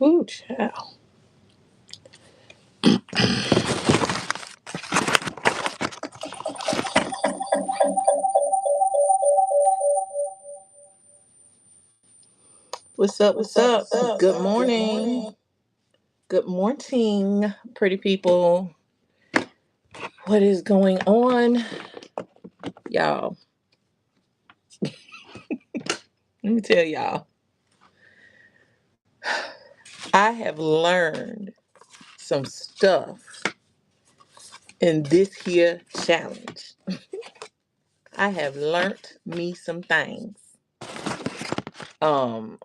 Ooh, child. What's up? What's up? Good morning. Good morning, pretty people. What is going on, y'all? Let me tell y'all. I have learned some stuff in this here challenge. I have learned me some things.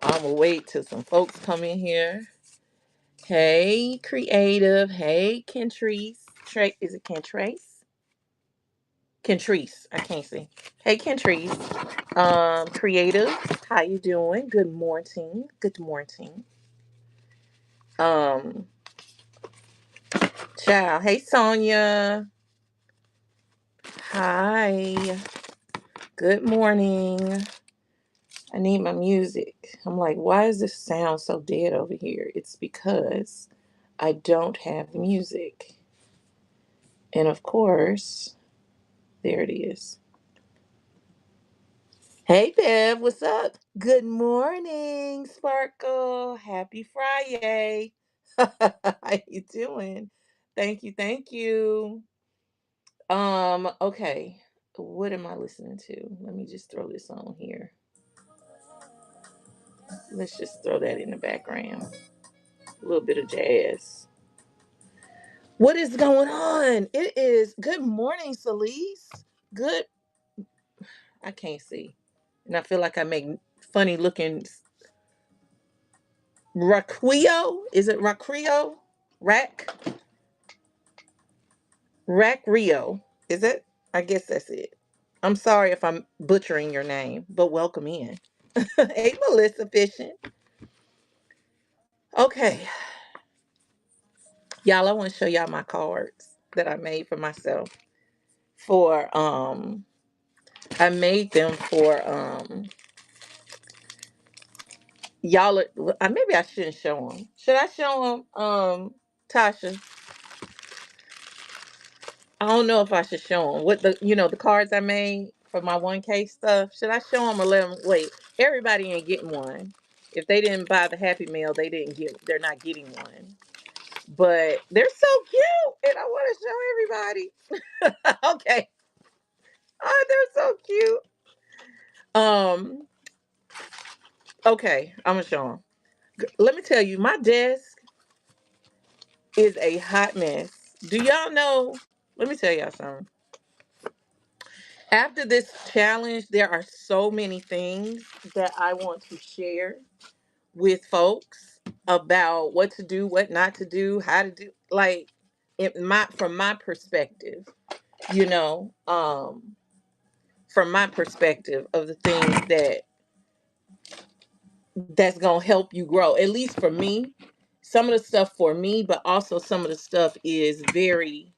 I'm gonna wait till some folks come in here. Hey, creative. Hey, Kentrice. Is it Kentrace? Kentrice. I can't see. Hey, Kentrice. Creative. How you doing? Good morning. Good morning. Um, Ciao. Hey, Sonia. Hi. Good morning. I need my music. I'm like, why does this sound so dead over here? It's because I don't have the music. And of course, there it is. Hey, Bev, what's up? Good morning, Sparkle. Happy Friday. How you doing? Thank you, thank you. Okay. What am I listening to? Let me just throw this on here. Let's just throw that in the background. A little bit of jazz. What is going on? It is good morning, Celeste. Good. I can't see. And I feel like I make funny looking Raquio. Is it Raquio? Rack Rack Rio. Is it? I guess that's it. I'm sorry if I'm butchering your name, but welcome in. Hey, Melissa Fishing. Okay, y'all, I want to show y'all my cards that I made for myself. For I made them for y'all. Maybe I shouldn't show them. Should I show them? Tasha, I don't know if I should show them what the cards I made for my 1K stuff. Should I show them or let them wait? Everybody ain't getting one. If they didn't buy the Happy Meal, they didn't get. They're not getting one. But they're so cute, and I want to show everybody. Okay. Oh, they're so cute. Um. Okay, I'm gonna show them. Let me tell you, my desk is a hot mess. Do y'all know? Let me tell y'all something. After this challenge, there are so many things that I want to share with folks about what to do, what not to do, how to do. Like, from my perspective, you know, from my perspective of the things that's gonna help you grow. At least for me, some of the stuff for me, but also some of the stuff is very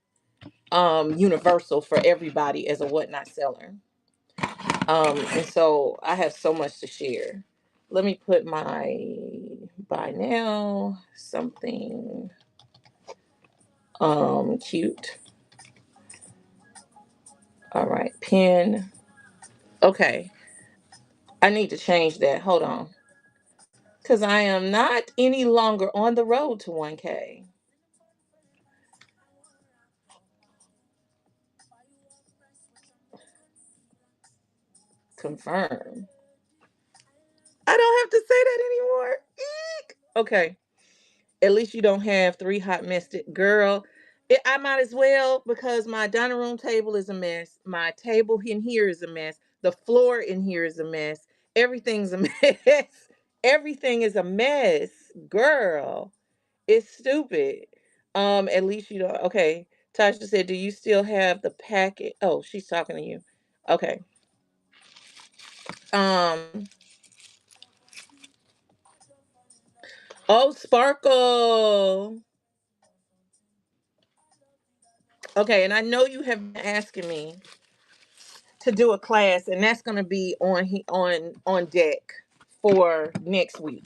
universal for everybody as a whatnot seller. And so I have so much to share. Let me put my buy now something cute. All right, pin. Okay, I need to change that. Hold on. Cuz I am not any longer on the road to 1K. Confirm. I don't have to say that anymore. Eek. Okay. At least you don't have three hot messed girl. I might as well because my dining room table is a mess. My table in here is a mess. The floor in here is a mess. Everything's a mess. Everything is a mess, girl. It's stupid. At least you don't. Okay, Tasha said, "Do you still have the packet?" Oh, she's talking to you. Okay. Um. Oh, Sparkle. Okay, and I know you have been asking me to do a class, and that's going to be on deck for next week.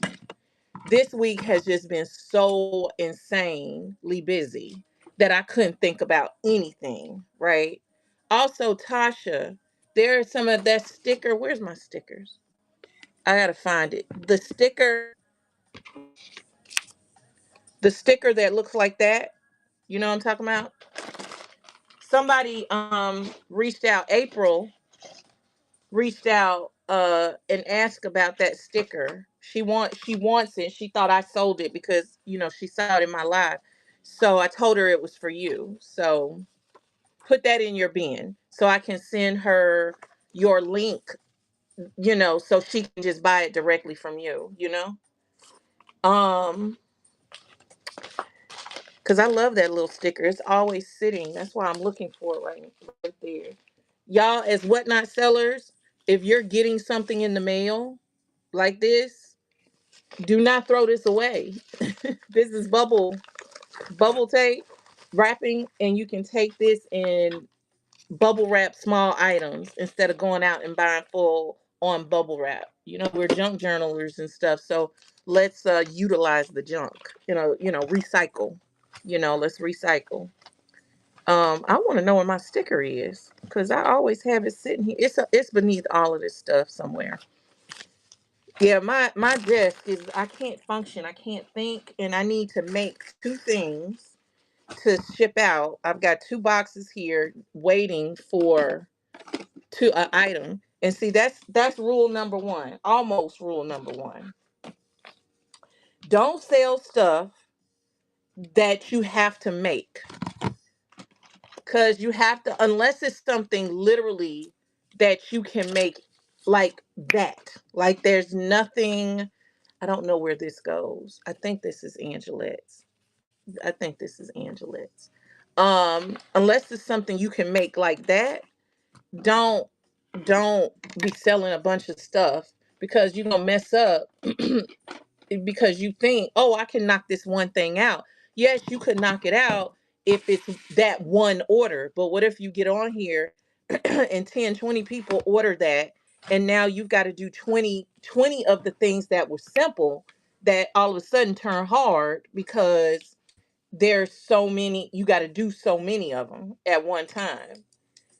This week has just been so insanely busy that I couldn't think about anything, right? Also, Tasha, there's some of that sticker. Where's my stickers? I gotta find it. The sticker that looks like that. You know what I'm talking about? Somebody reached out. April reached out and asked about that sticker. She wants it. She thought I sold it because she saw it in my live. So I told her it was for you. So put that in your bin so I can send her your link, so she can just buy it directly from you. Um because I love that little sticker. It's always sitting. That's why I'm looking for it right there. Y'all, as whatnot sellers, if you're getting something in the mail like this, do not throw this away. This is bubble tape wrapping, and you can take this and bubble wrap small items instead of going out and buying full on bubble wrap. We're junk journalers and stuff, so let's utilize the junk. Recycle. Let's recycle. I want to know where my sticker is because I always have it sitting here. It's beneath all of this stuff somewhere. Yeah, my desk is. I can't function. I can't think, and I need to make two things to ship out. I've got two boxes here waiting for two an item. And see, that's rule number one. Almost rule number one. Don't sell stuff that you have to make. Because you have to, unless it's something literally that you can make like that. Like there's nothing, I don't know where this goes. I think this is Angelette's. I think this is Angelette's. Unless it's something you can make like that, don't don't be selling a bunch of stuff because you're gonna mess up because you think, oh, I can knock this one thing out. Yes, you could knock it out if it's that one order. But what if you get on here and 10, 20 people order that, and now you've got to do 20 of the things that were simple that all of a sudden turn hard because there's so many, you got to do so many of them at one time.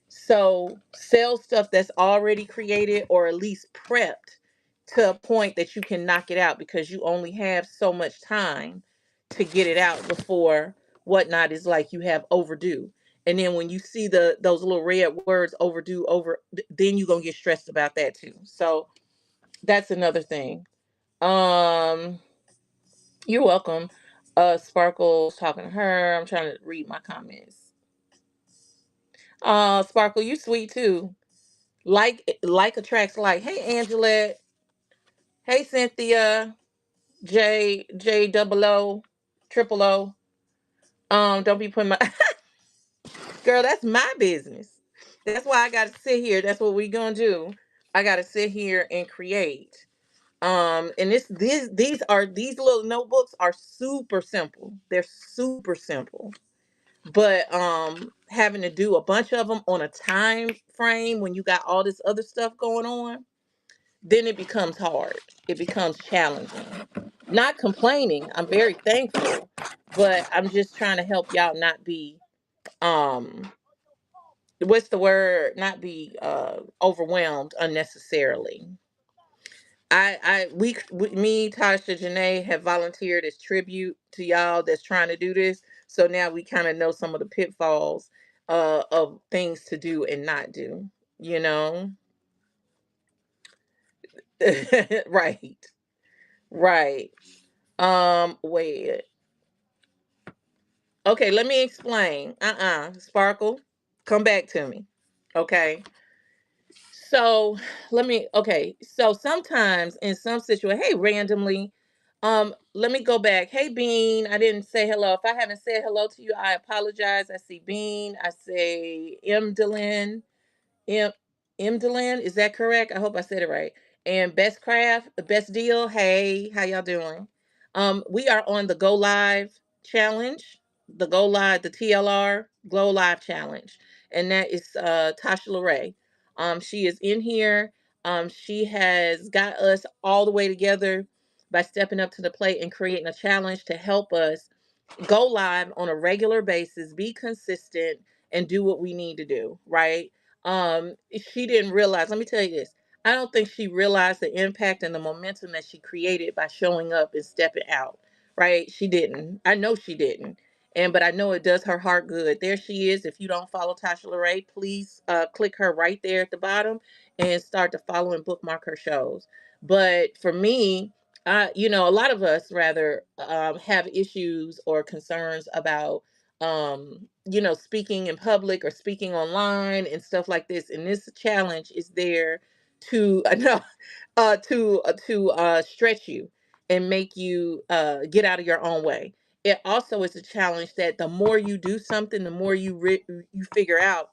So sell stuff that's already created or at least prepped to a point that you can knock it out because you only have so much time to get it out before whatnot is like you have overdue. And then when you see those little red words overdue then you're gonna get stressed about that too. So that's another thing. Um you're welcome. Sparkle's talking to her. I'm trying to read my comments. Sparkle, you sweet too. Like attracts like. Hey Angela. Hey Cynthia. J double O triple O. Don't be putting my girl, that's my business. That's why I gotta sit here. That's what we gonna do. I gotta sit here and create. And these little notebooks are super simple. They're super simple. But having to do a bunch of them on a time frame when you got all this other stuff going on, then it becomes hard. It becomes challenging. Not complaining. I'm very thankful, but I'm just trying to help y'all not be um what's the word? Not be overwhelmed unnecessarily. Me, Tasha, Janae have volunteered as tribute to y'all that's trying to do this. So now we kind of know some of the pitfalls of things to do and not do. You know, right, right. Wait. Okay, let me explain. Sparkle, come back to me. Okay. So okay. So sometimes in some situations, hey, randomly, let me go back. Hey, Bean, I didn't say hello. If I haven't said hello to you, I apologize. I see Bean. I say M. Delin. M. Imdaland, is that correct? I hope I said it right. And Best Craft, Best Deal. Hey, how y'all doing? We are on the Go Live challenge, the TLR Go Live challenge, and that is Tasha Lorray. She is in here. She has got us all the way together. by stepping up to the plate and creating a challenge to help us go live on a regular basis, be consistent, and do what we need to do, right? She didn't realize, let me tell you this. I don't think she realized the impact and the momentum that she created by showing up and stepping out, right? She didn't. I know she didn't. But I know it does her heart good. There she is. If you don't follow Tasha Larae, please click her right there at the bottom and start to follow and bookmark her shows. But for me, a lot of us rather have issues or concerns about, speaking in public or speaking online and stuff like this. And this challenge is there to, no, to stretch you and make you get out of your own way. It also is a challenge that the more you do something, the more you figure out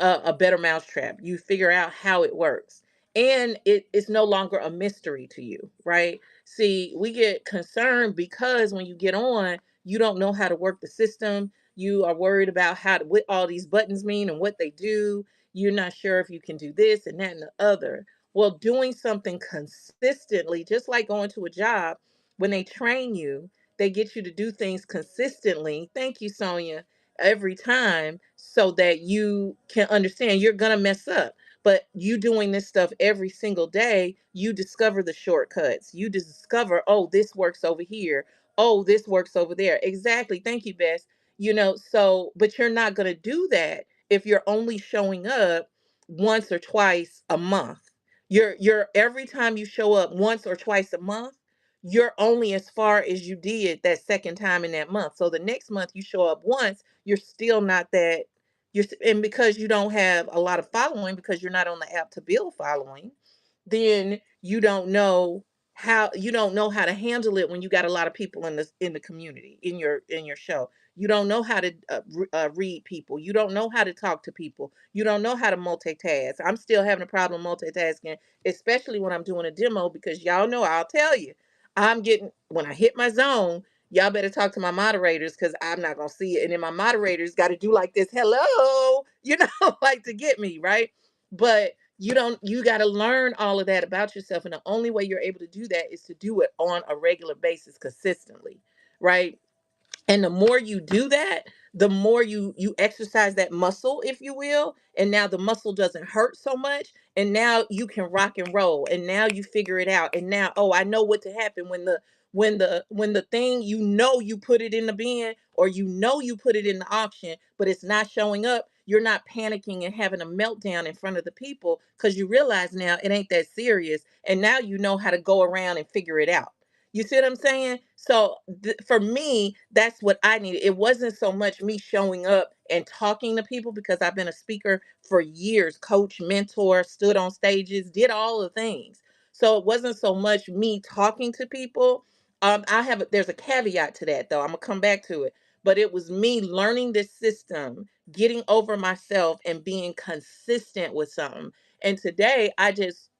a better mousetrap. You figure out how it works. And it's no longer a mystery to you, right? See, we get concerned because when you get on, you don't know how to work the system. You are worried about what all these buttons mean and what they do. You're not sure if you can do this and that and the other. Well, doing something consistently, just like going to a job, when they train you, they get you to do things consistently. Thank you, Sonia, every time so that you can understand you're going to mess up. But you doing this stuff every single day, you discover the shortcuts. You discover, oh, this works over here. Oh, this works over there. Exactly. Thank you, Bess. But you're not going to do that if you're only showing up once or twice a month. You're every time you show up once or twice a month, you're only as far as you did that second time in that month. So the next month you show up once, you're still not that and because you don't have a lot of following because you're not on the app to build following, then you don't know how to handle it when you got a lot of people in the community in your show. You don't know how to read people. You don't know how to talk to people. You don't know how to multitask. I'm still having a problem multitasking, especially when I'm doing a demo, because y'all know, I'll tell you, when I hit my zone, y'all better talk to my moderators because I'm not gonna see it. And then my moderators got to do like this, hello, like to get me right. But you got to learn all of that about yourself, and the only way you're able to do that is to do it on a regular basis, consistently, right? And the more you do that, the more you exercise that muscle, if you will, and now the muscle doesn't hurt so much, and now you can rock and roll, and now you figure it out, and now, oh, I know what to happen when the thing, you put it in the bin, or you put it in the auction, but it's not showing up. You're not panicking and having a meltdown in front of the people because you realize now it ain't that serious, and now you know how to go around and figure it out. You see what I'm saying? So for me, that's what I needed. It wasn't so much me showing up and talking to people, because I've been a speaker for years, coach, mentor, stood on stages, did all the things. So it wasn't so much me talking to people. There's a caveat to that though. I'm gonna come back to it. But it was me learning this system, getting over myself, and being consistent with something. And today I just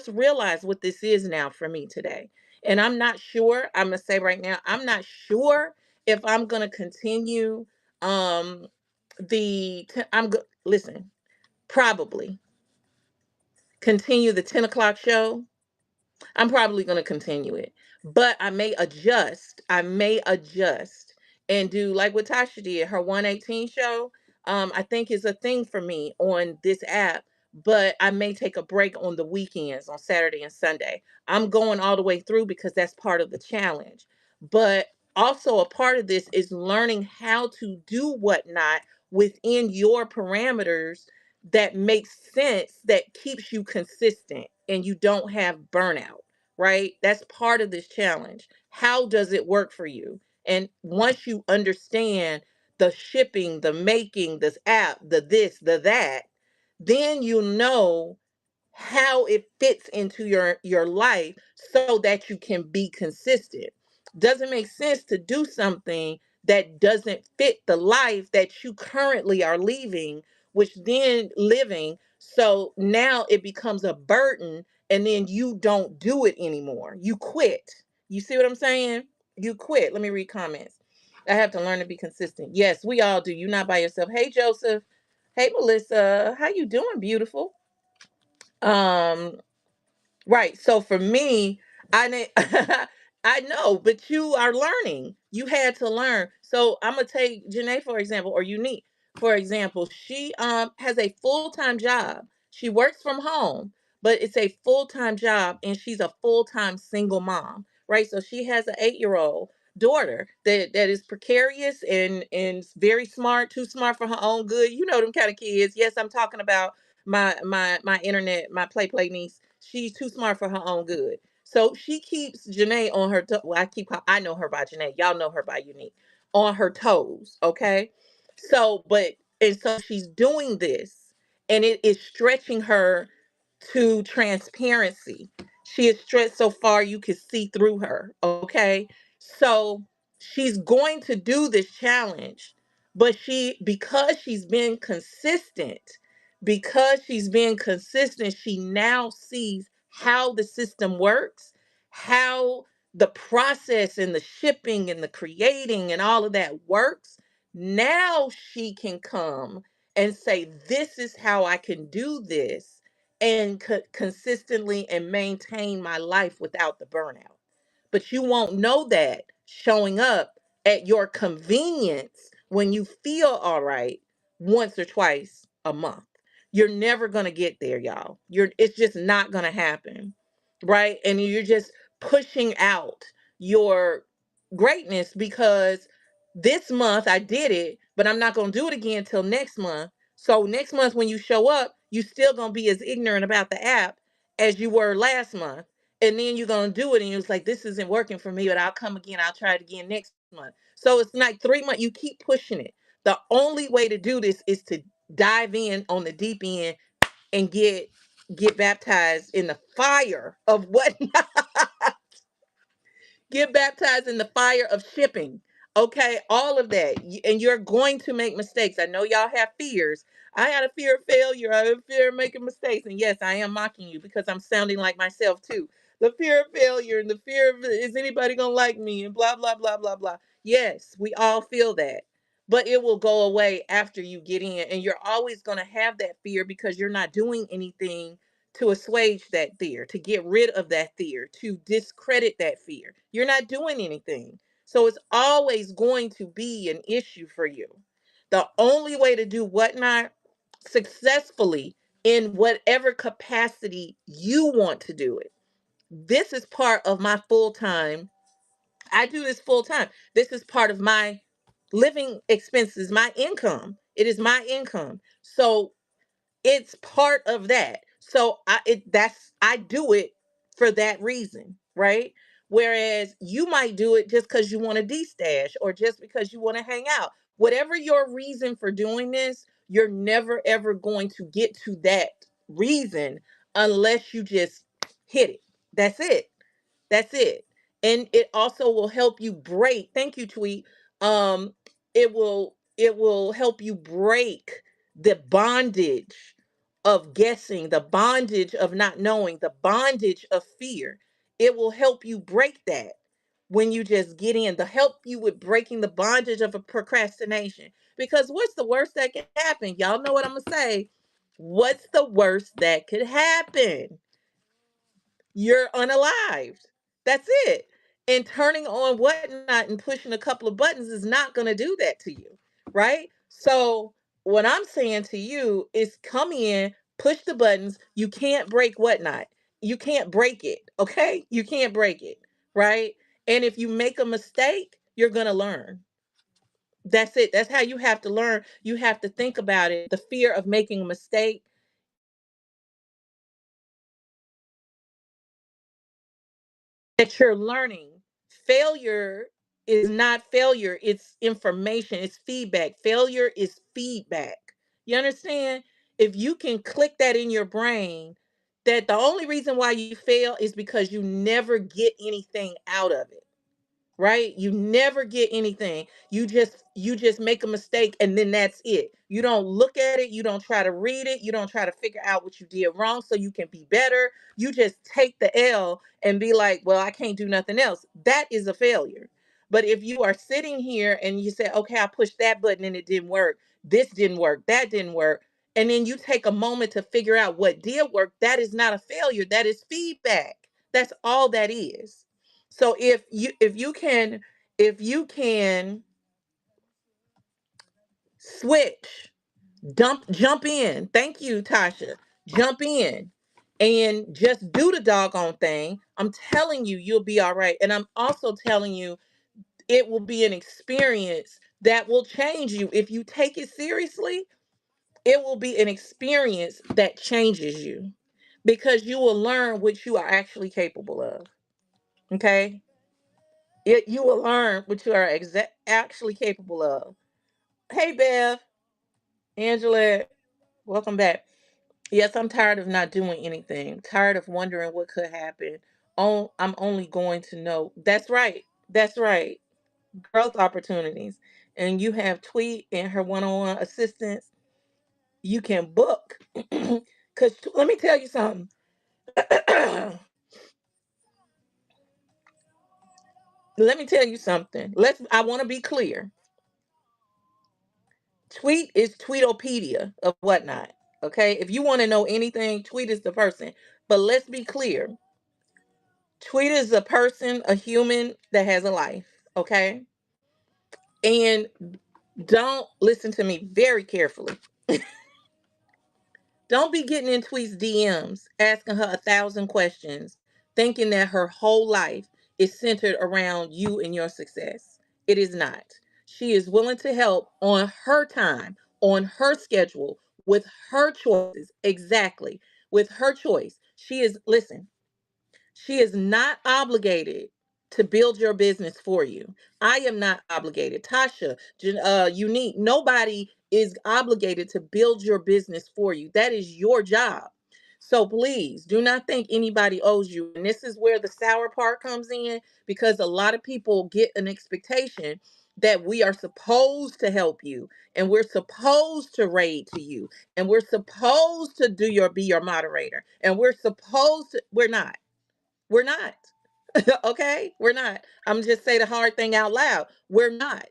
realized what this is now for me today. And I'm not sure, I'm going to say right now, I'm not sure if I'm going to continue um listen, probably continue the 10 o'clock show. I'm probably going to continue it, but I may adjust. I may adjust and do like what Tasha did, her 118 show. I think is a thing for me on this app, but I may take a break on the weekends, on Saturday and Sunday. I'm going all the way through because that's part of the challenge. But also a part of this is learning how to do whatnot within your parameters that makes sense, that keeps you consistent and you don't have burnout, right? That's part of this challenge. How does it work for you? And once you understand the shipping, the making, this app, the this, the that, then you know how it fits into your life so that you can be consistent. Doesn't make sense to do something that doesn't fit the life that you currently are living, so now it becomes a burden, and then you don't do it anymore, you quit. You see what I'm saying? You quit. Let me read comments. I have to learn to be consistent. Yes, we all do. You're not by yourself. Hey, Joseph. Hey, Melissa. How you doing, beautiful? um Right. So for me, I know, but you are learning. You had to learn. So I'm gonna take Janae for example, or Unique for example. She has a full time job. She works from home, but it's a full time job, and she's a full time single mom, right? So she has an 8-year-old daughter that is precarious and very smart, too smart for her own good. You know them kind of kids. Yes, I'm talking about my internet, my play niece. She's too smart for her own good. So she keeps Janae on her well, I know her by Janae. Y'all know her by Unique. On her toes, okay? So, but and so she's doing this and it is stretching her to transparency. She is stretched so far you can see through her, okay? So she's going to do this challenge, but because she's been consistent, she now sees how the system works, how the process and the shipping and the creating and all of that works. Now she can come and say, this is how I can do this and consistently and maintain my life without the burnout. But you won't know that showing up at your convenience when you feel all right once or twice a month. You're never going to get there, y'all. It's just not going to happen. Right? And you're just pushing out your greatness because this month I did it, but I'm not going to do it again until next month. So next month when you show up, you still going to be as ignorant about the app as you were last month. And then you're going to do it and you're like, this isn't working for me, but I'll come again. I'll try it again next month. So it's like 3 months. You keep pushing it. The only way to do this is to dive in on the deep end and get baptized in the fire of what get baptized in the fire of shipping. Okay, all of that. And you're going to make mistakes. I know y'all have fears. I had a fear of failure. I have a fear of making mistakes. And yes, I am mocking you because I'm sounding like myself too. The fear of failure and the fear of, is anybody going to like me, and blah, blah, blah, blah, blah. Yes, we all feel that. But it will go away after you get in. And you're always going to have that fear because you're not doing anything to assuage that fear, to get rid of that fear, to discredit that fear. You're not doing anything. So it's always going to be an issue for you. The only way to do whatnot successfully in whatever capacity you want to do it. This is part of my full time. I do this full time. This is part of my living expenses, my income. It is my income. So it's part of that. So I do it for that reason, right? Whereas you might do it just because you want to de-stash or just because you want to hang out. Whatever your reason for doing this, you're never ever going to get to that reason unless you just hit it. That's it. That's it. And it also will help you break. Thank you, Tweet. It will help you break the bondage of guessing, the bondage of not knowing, the bondage of fear. It will help you break that when you just get in, to help you with breaking the bondage of a procrastination. Because what's the worst that can happen? Y'all know what I'm gonna say. What's the worst that could happen? You're unalived. That's it. And turning on whatnot and pushing a couple of buttons is not going to do that to you. Right? So, what I'm saying to you is come in, push the buttons. You can't break whatnot. You can't break it. Okay? You can't break it. Right? And if you make a mistake, you're going to learn. That's it. That's how you have to learn. You have to think about it. The fear of making a mistake that you're learning. Failure is not failure, it's information, it's feedback. Failure is feedback. You understand? If you can click that in your brain, that the only reason why you fail is because you never get anything out of it, right? You never get anything. You just make a mistake and then that's it. You don't look at it, you don't try to read it, you don't try to figure out what you did wrong so you can be better. You just take the L and be like, "Well, I can't do nothing else." That is a failure. But if you are sitting here and you say, "Okay, I pushed that button and it didn't work. This didn't work. That didn't work." And then you take a moment to figure out what did work. That is not a failure. That is feedback. That's all that is. So if you can switch, jump in. Thank you, Tasha. Jump in and just do the doggone thing. I'm telling you, you'll be all right. And I'm also telling you, it will be an experience that will change you. If you take it seriously, it will be an experience that changes you because you will learn what you are actually capable of. Okay? You will learn what you are actually capable of. Hey, Bev, Angela, welcome back. Yes, I'm tired of not doing anything. Tired of wondering what could happen. Oh, I'm only going to know. That's right. That's right. Growth opportunities. And you have Tweet and her one-on-one assistance. You can book. Because let me tell you something. Let me tell you something. I want to be clear. Tweet is Tweetopedia of whatnot. Okay. If you want to know anything, Tweet is the person. But let's be clear. Tweet is a person, a human that has a life. Okay. And don't listen to me very carefully. Don't be getting in Tweet's DMs, asking her 1,000 questions, thinking that her whole life is centered around you and your success. It is not. She is willing to help on her time, on her schedule, with her choices. Exactly. With her choice. Listen, she is not obligated to build your business for you. I am not obligated. Tasha, Unique, nobody is obligated to build your business for you. That is your job. So please do not think anybody owes you. And this is where the sour part comes in because a lot of people get an expectation that we are supposed to help you and we're supposed to raid to you and we're supposed to be your moderator and we're not. We're not. Okay? We're not. I'm just say the hard thing out loud. We're not.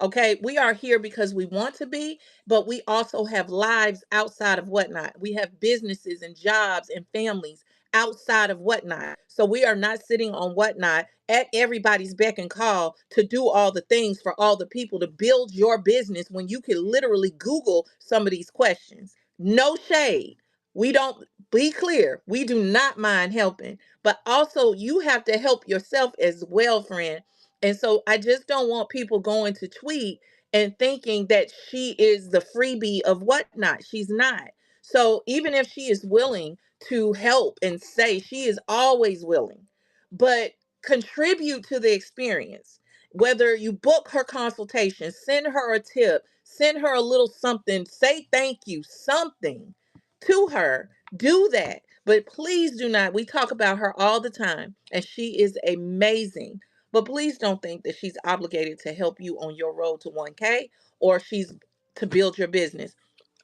Okay? We are here because we want to be, but we also have lives outside of whatnot. We have businesses and jobs and families outside of whatnot. So we are not sitting on whatnot at everybody's beck and call to do all the things for all the people to build your business when you can literally Google some of these questions. No shade. We don't, be clear, we do not mind helping, but also you have to help yourself as well, friend. And so I just don't want people going to Tweet and thinking that she is the freebie of whatnot. She's not. So even if she is willing to help and say she is always willing, but contribute to the experience. Whether you book her consultation, send her a tip, send her a little something, say thank you, something to her, do that. But please do not, we talk about her all the time, and she is amazing. But please don't think that she's obligated to help you on your road to 1K or she's to build your business.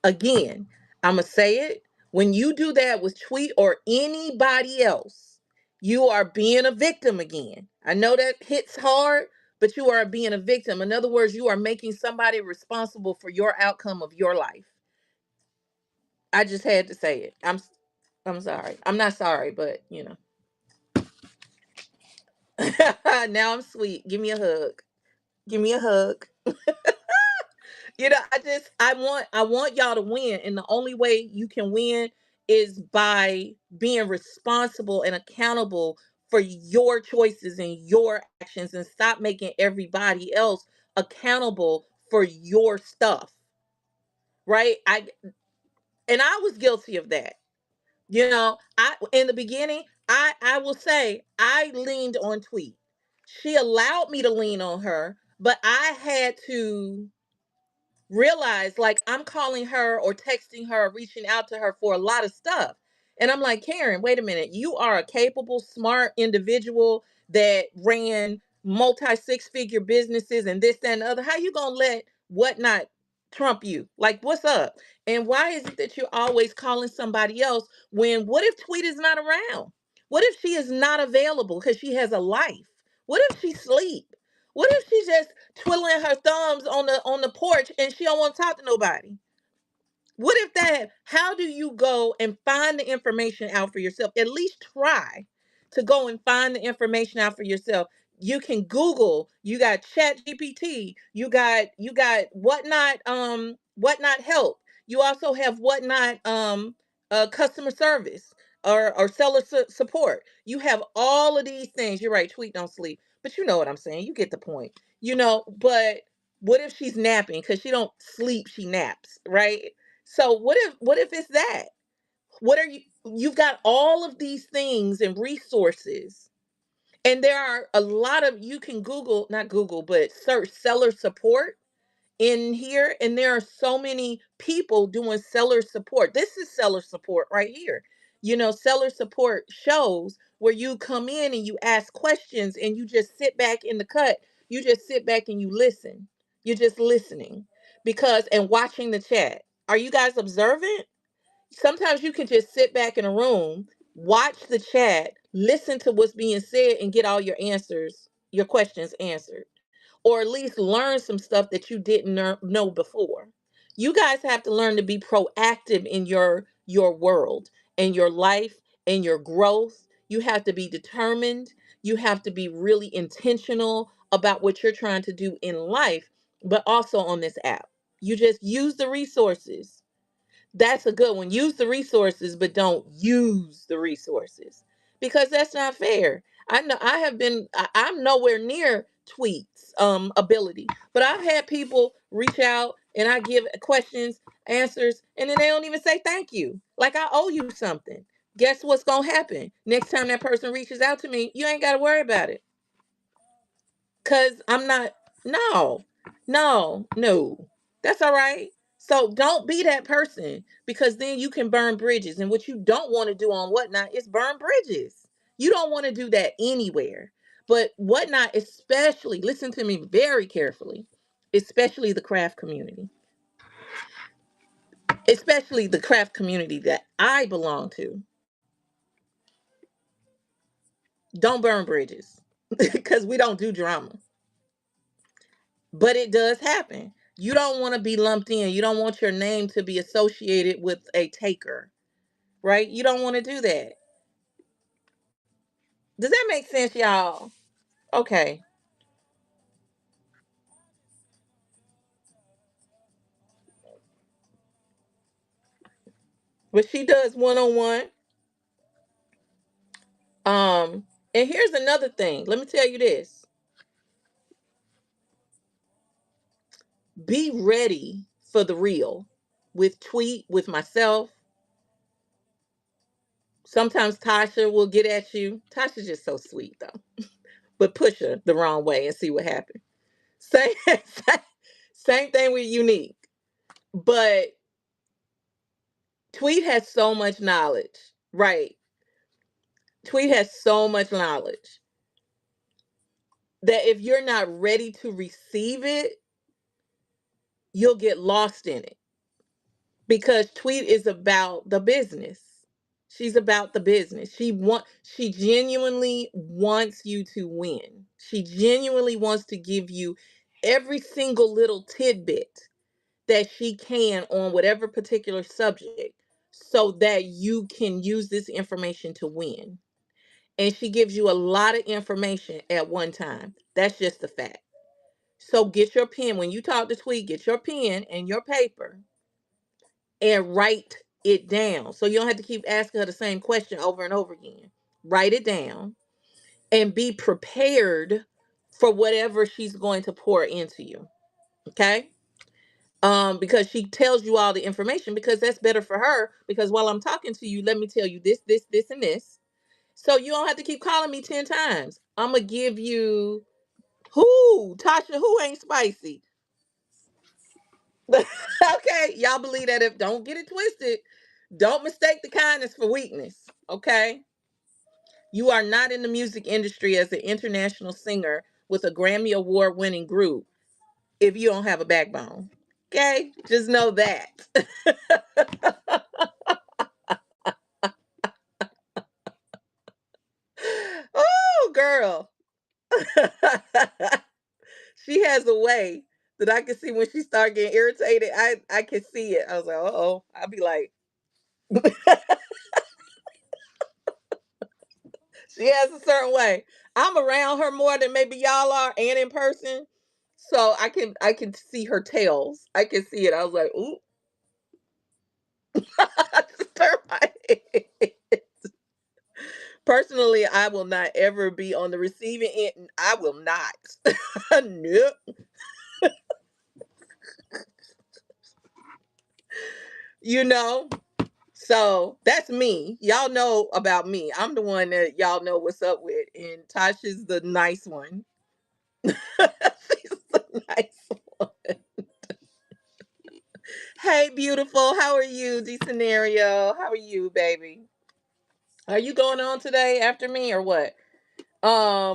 Again, I'm going to say it. When you do that with Tweet or anybody else, you are being a victim again. I know that hits hard, but you are being a victim. In other words, you are making somebody responsible for your outcome of your life. I just had to say it. I'm sorry. I'm not sorry, but now I'm sweet. Give me a hug. Give me a hug. I want y'all to win, and the only way you can win is by being responsible and accountable for your choices and your actions, and stop making everybody else accountable for your stuff. Right? I was guilty of that. I in the beginning, I will say I leaned on Tweet. She allowed me to lean on her, but I had to realize, like, I'm calling her or texting her or reaching out to her for a lot of stuff. And I'm like, Karen, wait a minute. You are a capable, smart individual that ran multi six-figure businesses and this, that, and the other. How you gonna let whatnot trump you? Like, what's up? And why is it that you're always calling somebody else when what if Tweet is not around? What if she is not available because she has a life? What if she sleep? What if she's just twiddling her thumbs on the porch and she don't want to talk to nobody? What if that? How do you go and find the information out for yourself? At least try. to go and find the information out for yourself. You can Google, you got Chat GPT, you got Whatnot, Whatnot Help. You also have Whatnot, customer service, or seller support. You have all of these things. You're right, Tweet don't sleep, but you know what I'm saying. You get the point. But what if she's napping? Because she don't sleep, she naps, right? So what if it's that? What are you've got all of these things and resources, and there are a lot of, you can Google, not Google, but search seller support in here, and there are so many people doing seller support. This is seller support right here. Seller support shows where you come in and you ask questions and you just sit back in the cut. You just sit back and you listen. You're just listening, because and watching the chat. Are you guys observant? Sometimes you can just sit back in a room, watch the chat, listen to what's being said, and get all your questions answered, or at least learn some stuff that you didn't know before. You guys have to learn to be proactive in your world and your life and your growth. You have to be determined. You have to be really intentional about what you're trying to do in life, but also on this app. You just use the resources. That's a good one. Use the resources, but don't use the resources, because that's not fair. I know I have been. I'm nowhere near Tweet's ability, but I've had people reach out and I give questions, answers, and then they don't even say thank you. Like I owe you something. Guess what's gonna happen next time that person reaches out to me? You ain't got to worry about it, because I'm not. No, no, no. That's all right. So don't be that person, because then you can burn bridges. And what you don't want to do on Whatnot is burn bridges. You don't want to do that anywhere. But Whatnot, especially, listen to me very carefully, especially the craft community, especially the craft community that I belong to, don't burn bridges because we don't do drama. But it does happen. You don't want to be lumped in. You don't want your name to be associated with a taker, right? You don't want to do that. Does that make sense, y'all? Okay. But she does one on one. And here's another thing. Let me tell you this. Be ready for the real. With Tweet, with myself. Sometimes Tasha will get at you. Tasha's just so sweet though. But push her the wrong way and see what happens. Same, same thing with Unique. But Tweet has so much knowledge. Right. Tweet has so much knowledge that if you're not ready to receive it, you'll get lost in it, because Tweet is about the business. She's about the business. She genuinely wants you to win. She genuinely wants to give you every single little tidbit that she can on whatever particular subject, so that you can use this information to win. And she gives you a lot of information at one time. That's just a fact. So get your pen. When you talk to Tweet, get your pen and your paper and write it down. So you don't have to keep asking her the same question over and over again. Write it down and be prepared for whatever she's going to pour into you. Okay? Because she tells you all the information, because that's better for her. Because while I'm talking to you, let me tell you this, and this. So you don't have to keep calling me 10 times. I'm gonna give you who, Tasha, who ain't spicy. Okay, y'all believe that. If don't get it twisted, don't mistake the kindness for weakness. Okay, you are not in the music industry as an international singer with a Grammy Award winning group if you don't have a backbone. Okay, just know that. Oh, girl. She has a way that I can see when she start getting irritated. I can see it. I was like, oh, I'll be like, She has a certain way. I'm around her more than maybe y'all are, and in person, so I can see her tails. I can see it. I was like, ooh, I just turned my head. Personally, I will not ever be on the receiving end. I will not. Nope. You know. So that's me. Y'all know about me. I'm the one that y'all know what's up with, and Tasha's the nice one. She's the nice one. Hey, beautiful. How are you, D scenario? How are you, baby? Are you going on today after me or what?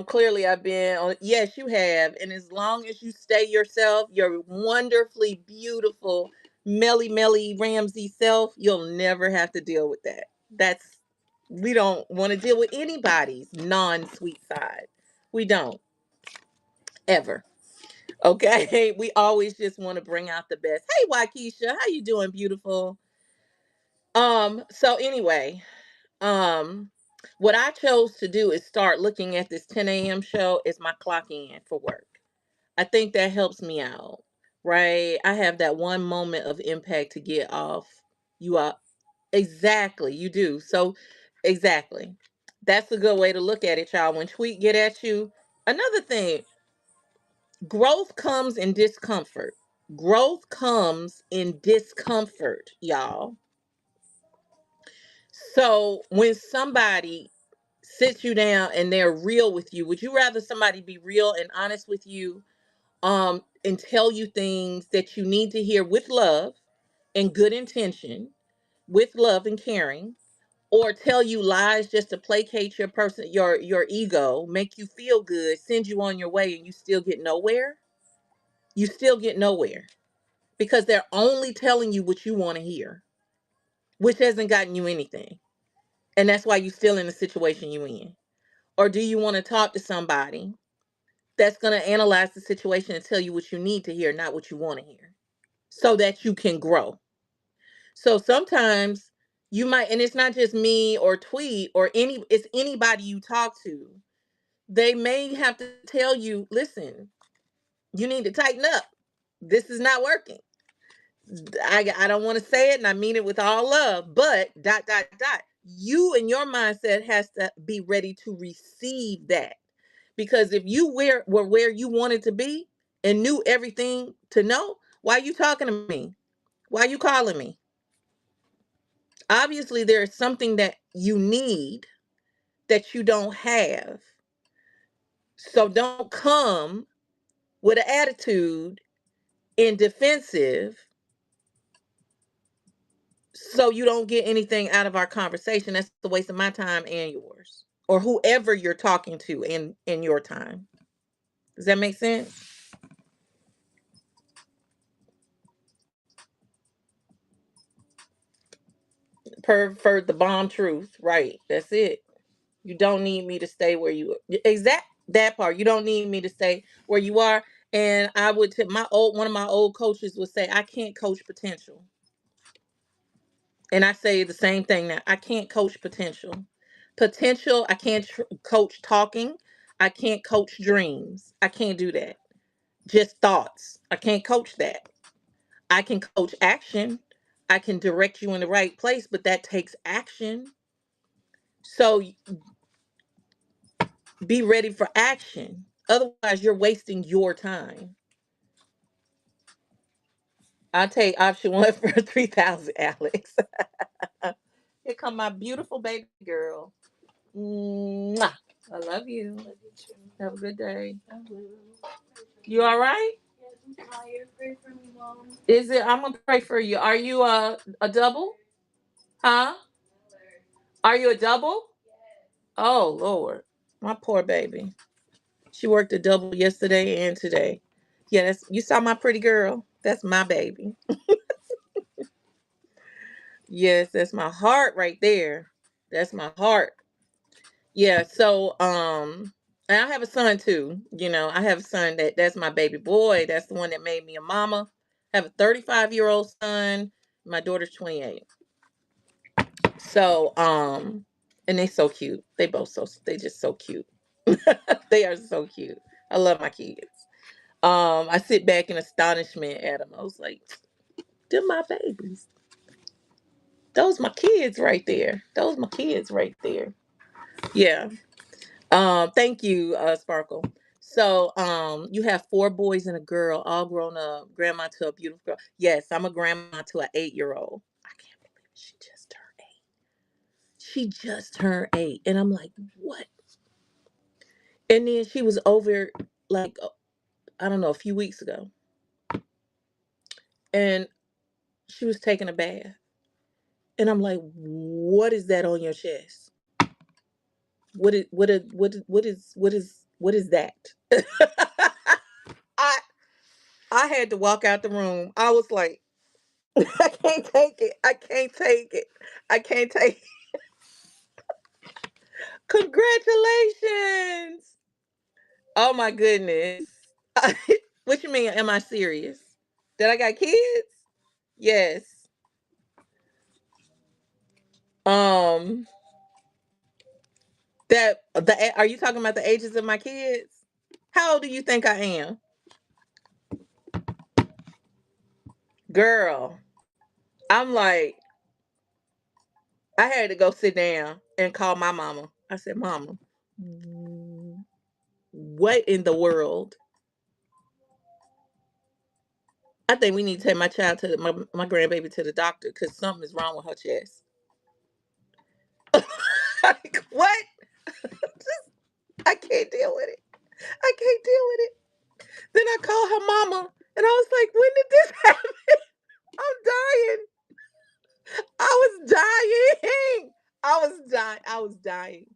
Clearly I've been on. Yes, you have. And as long as you stay yourself, your wonderfully beautiful Melly Melly Ramsey self, you'll never have to deal with that. That's We don't want to deal with anybody's non-sweet side. We don't ever. Okay? We always just want to bring out the best. Hey, Waukesha, how you doing, beautiful? So anyway, um, what I chose to do is start looking at this 10 a.m. show as my clock in for work. I think that helps me out, right? I have that one moment of impact to get off. You are exactly, you do. So, exactly. That's a good way to look at it, y'all. When tweet get at you, another thing, growth comes in discomfort. Growth comes in discomfort, y'all. So when somebody sits you down and they're real with you, would you rather somebody be real and honest with you, and tell you things that you need to hear with love and good intention, with love and caring, or tell you lies just to placate your ego, make you feel good, send you on your way, and you still get nowhere? You still get nowhere because they're only telling you what you want to hear, which hasn't gotten you anything. And that's why you're still in the situation you're in. Or do you want to talk to somebody that's going to analyze the situation and tell you what you need to hear, not what you want to hear, so that you can grow? So sometimes you might, and it's not just me or Tweet or it's anybody you talk to. They may have to tell you, listen, you need to tighten up. This is not working. I don't want to say it, and I mean it with all love, but dot dot dot. You and your mindset has to be ready to receive that. Because if you were where you wanted to be and knew everything to know, why are you talking to me? Why are you calling me? Obviously, there is something that you need that you don't have. So don't come with an attitude and defensive so you don't get anything out of our conversation. That's the waste of my time and yours, or whoever you're talking to in your time. Does that make sense? Per the bomb truth, right? That's it. You don't need me to stay where you exact that part. You don't need me to stay where you are. And I would my old one of my old coaches would say, I can't coach potential. And I say the same thing now. I can't coach potential. Potential, I can't coach talking. I can't coach dreams. I can't do that. Just thoughts. I can't coach that. I can coach action. I can direct you in the right place, but that takes action. So be ready for action. Otherwise, you're wasting your time. I'll take option one for 3,000, Alex. Here come my beautiful baby girl. Mwah. I love you. Have a good day. You all right? Is it? I'm gonna pray for you. Are you a double? Huh? Are you a double? Oh Lord, my poor baby. She worked a double yesterday and today. Yes, you saw my pretty girl. That's my baby. Yes, that's my heart right there. That's my heart. Yeah, so and I have a son too. I have a son that's my baby boy. That's the one that made me a mama. I have a 35-year-old son. My daughter's 28. So, And they so cute. They just so cute. They are so cute. I love my kids. I sit back in astonishment at them. I was like, they're my babies. Those my kids right there. Those my kids right there. Yeah. Thank you, Sparkle. So, you have four boys and a girl, all grown up, grandma to a beautiful girl. Yes, I'm a grandma to an 8-year-old. I can't believe she just turned 8. She just turned 8. And I'm like, what? And then she was over like I don't know, a few weeks ago. And she was taking a bath. And I'm like, what is that on your chest? What is that? I I had to walk out the room. I was like, I can't take it. I can't take it. I can't take it. Congratulations. Oh my goodness. What you mean? Am I serious? That I got kids? Yes. Um are you talking about the ages of my kids? How old do you think I am? Girl, I'm like, I had to go sit down and call my mama. I said, Mama, what in the world? I think we need to take my child my grandbaby to the doctor because something is wrong with her chest. Like, what? I can't deal with it. I can't deal with it. Then I called her mama and I was like, when did this happen? I'm dying. I was dying. I was dying. I was dying.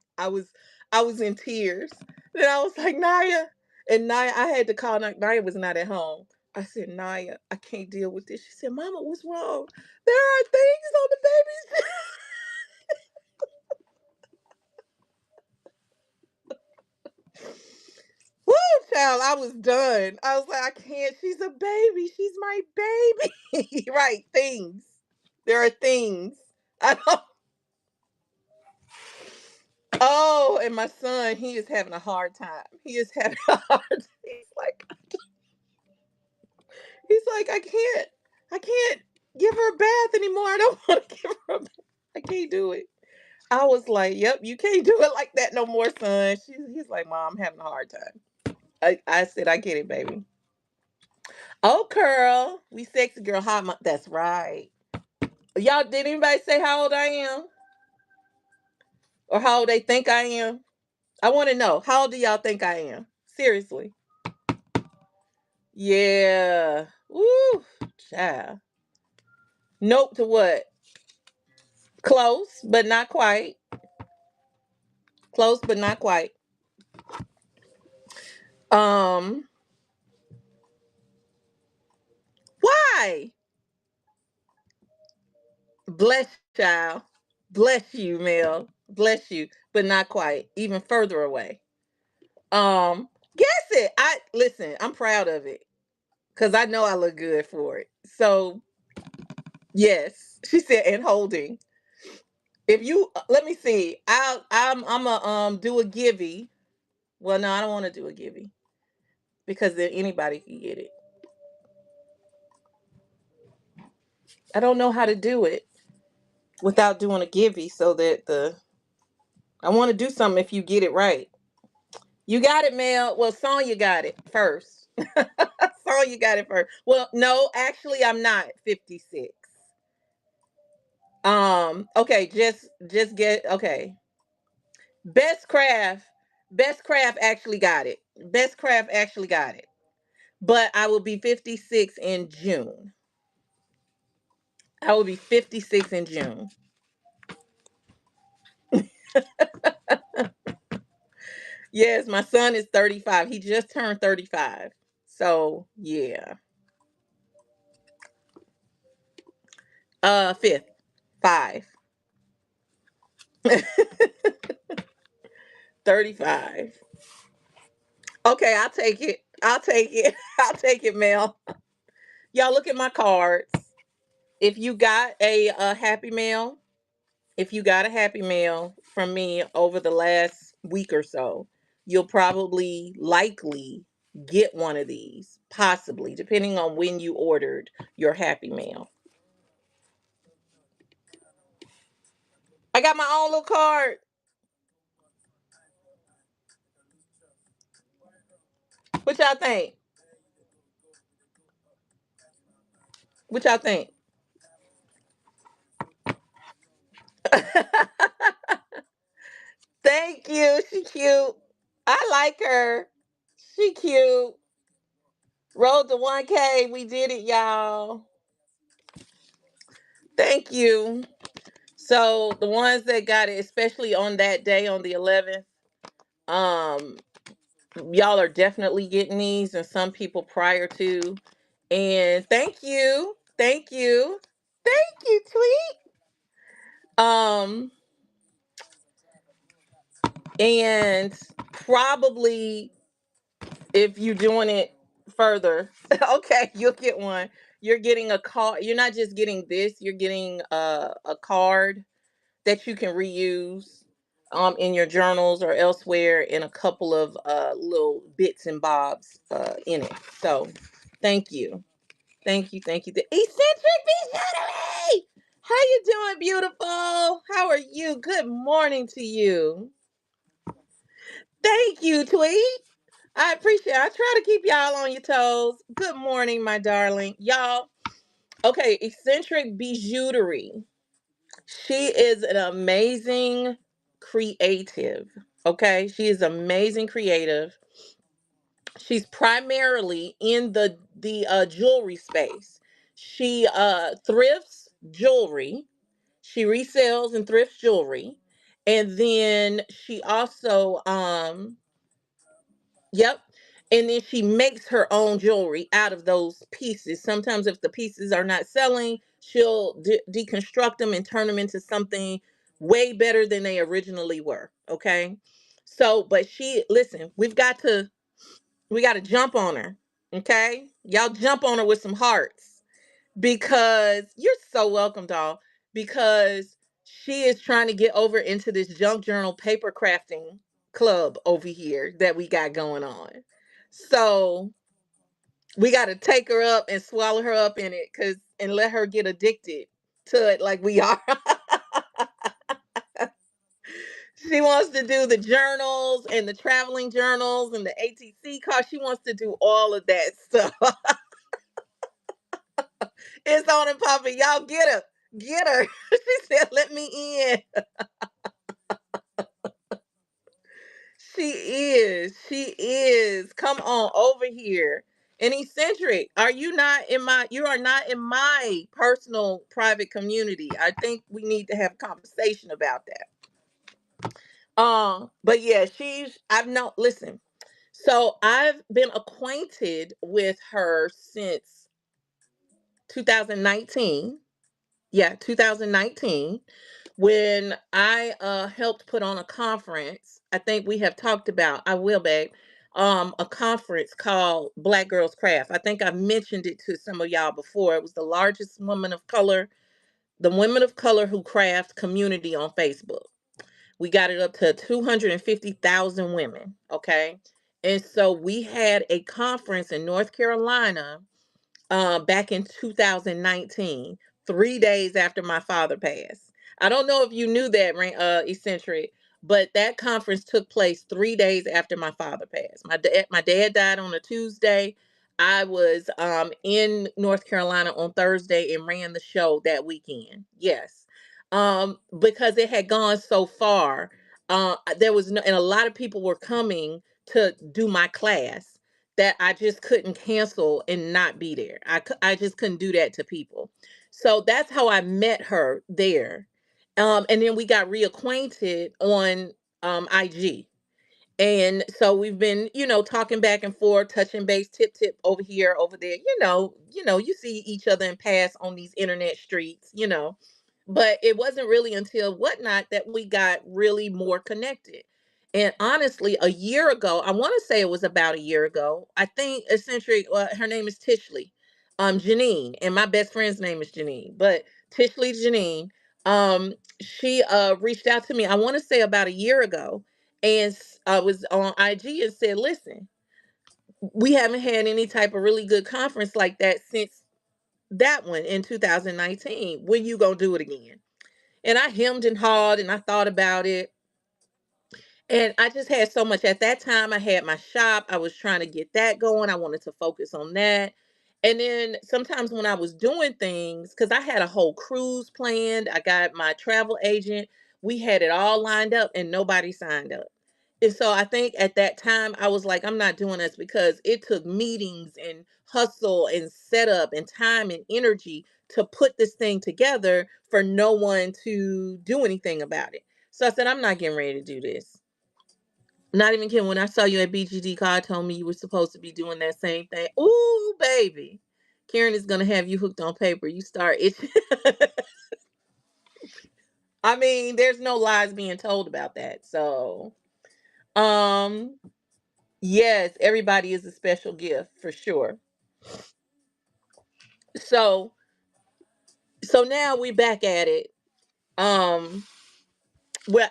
I was in tears. Then I was like, Naya. And Naya, I had to call Naya was not at home. I said, Naya, I can't deal with this. She said, Mama, what's wrong? There are things on the baby's. Woo, child, I was done. I was like, I can't. She's a baby. She's my baby. Right, things. There are things. I don't. Oh, and my son, he is having a hard time. He is having a hard time. He's like, I can't give her a bath anymore. I don't want to give her a bath. I can't do it. I was like, yep, you can't do it like that no more, son. He's like, Mom, I'm having a hard time. I said, I get it, baby. Oh, girl, we sexy girl hot. That's right. Y'all, did anybody say how old I am or how old they think I am? I want to know, how old do y'all think I am? Seriously. Yeah. Woo, child. Nope to what? Close, but not quite. Close, but not quite. Um, why? Bless child. Bless you, Mel. Bless you, but not quite. Even further away. Guess it. I listen. I'm proud of it because I know I look good for it. So yes, she said, and holding. If you let me see, I'm a do a givey. Well, no, I don't want to do a givey because then anybody can get it. I don't know how to do it without doing a givey so that the I want to do something if you get it right. You got it, Mel. Well, Sonya got it first. Sonya got it first. Well, no, actually, I'm not 56. Okay, just get okay. Best craft, best craft actually got it. Best craft actually got it. But I will be 56 in June. I will be 56 in June. Yes, my son is 35. He just turned 35. So yeah. Fifth. Five. 35. Okay, I'll take it. I'll take it. I'll take it, Mel. Y'all look at my cards. If you got a Happy Mail if you got a Happy Mail from me over the last week or so, you'll probably likely get one of these, possibly, depending on when you ordered your Happy Mail. I got my own little card. What y'all think? What y'all think? Thank you. She cute. I like her. She cute. Rolled the 1K. We did it, y'all. Thank you. So the ones that got it, especially on that day on the 11th, um, y'all are definitely getting these, and some people prior to. And thank you. Thank you. Thank you, Tweet. And probably if you're doing it further, okay, you'll get one. You're getting a card. You're not just getting this, you're getting a card that you can reuse in your journals or elsewhere, in a couple of little bits and bobs in it. So thank you. Thank you. Thank you. The eccentric Bijouterie! How you doing, beautiful? How are you? Good morning to you. Thank you, Tweet. I appreciate it. I try to keep y'all on your toes. Good morning, my darling. Y'all, okay, eccentric bijouterie. She is an amazing creative. Okay, she is amazing creative. She's primarily in the jewelry space. She thrifts jewelry. She resells and thrifts jewelry, and then she also yep. And then she makes her own jewelry out of those pieces. Sometimes, if the pieces are not selling, she'll deconstruct them and turn them into something way better than they originally were. Okay. So, but listen, we got to jump on her. Okay. Y'all jump on her with some hearts, because you're so welcome, doll. Because she is trying to get over into this junk journal paper crafting club over here that we got going on. So we got to take her up and swallow her up in it, cause and let her get addicted to it like we are. She wants to do the journals and the traveling journals and the ATC card. She wants to do all of that stuff. It's on and popping. Y'all get her. Get her. She said, let me in. She is. She is. Come on over here. And eccentric, you are not in my personal private community. I think we need to have a conversation about that. But yeah, I've known, listen. So I've been acquainted with her since 2019. Yeah, 2019, when I helped put on a conference. I think we have talked about, I will, babe, a conference called Black Girls Craft. I think I mentioned it to some of y'all before. It was the largest the women of color who craft community on Facebook. We got it up to 250,000 women, okay? And so we had a conference in North Carolina back in 2019, 3 days after my father passed. I don't know if you knew that, eccentric, but that conference took place 3 days after my father passed. My dad died on a Tuesday. I was in North Carolina on Thursday and ran the show that weekend. Yes, because it had gone so far. There was no, and a lot of people were coming to do my class, that I just couldn't cancel and not be there. I just couldn't do that to people. So that's how I met her there. And then we got reacquainted on IG. And so we've been, talking back and forth, touching base, tip over here, over there. You see each other and pass on these internet streets. But it wasn't really until whatnot that we got really more connected. And honestly, a year ago, I want to say it was about a year ago. I think eccentric. Her name is Tishley, Janine, and my best friend's name is Janine. But Tishley Janine, She reached out to me, I want to say about a year ago, and I was on IG and said, listen, we haven't had any type of really good conference like that since that one in 2019. When you gonna do it again? And I hemmed and hawed and I thought about it. And I just had so much at that time. I had my shop. I was trying to get that going. I wanted to focus on that. And then sometimes when I was doing things, because I had a whole cruise planned, I got my travel agent, we had it all lined up and nobody signed up. And so I think at that time I was like, I'm not doing this because it took meetings and hustle and setup and time and energy to put this thing together for no one to do anything about it. So I said, I'm not getting ready to do this. Not even kidding. When I saw you at BGD, God told me you were supposed to be doing that same thing. Ooh, baby. Karen is gonna have you hooked on paper. You start itching. I mean, there's no lies being told about that. So, um, yes, everybody is a special gift for sure. So, so now we back at it. Um, well,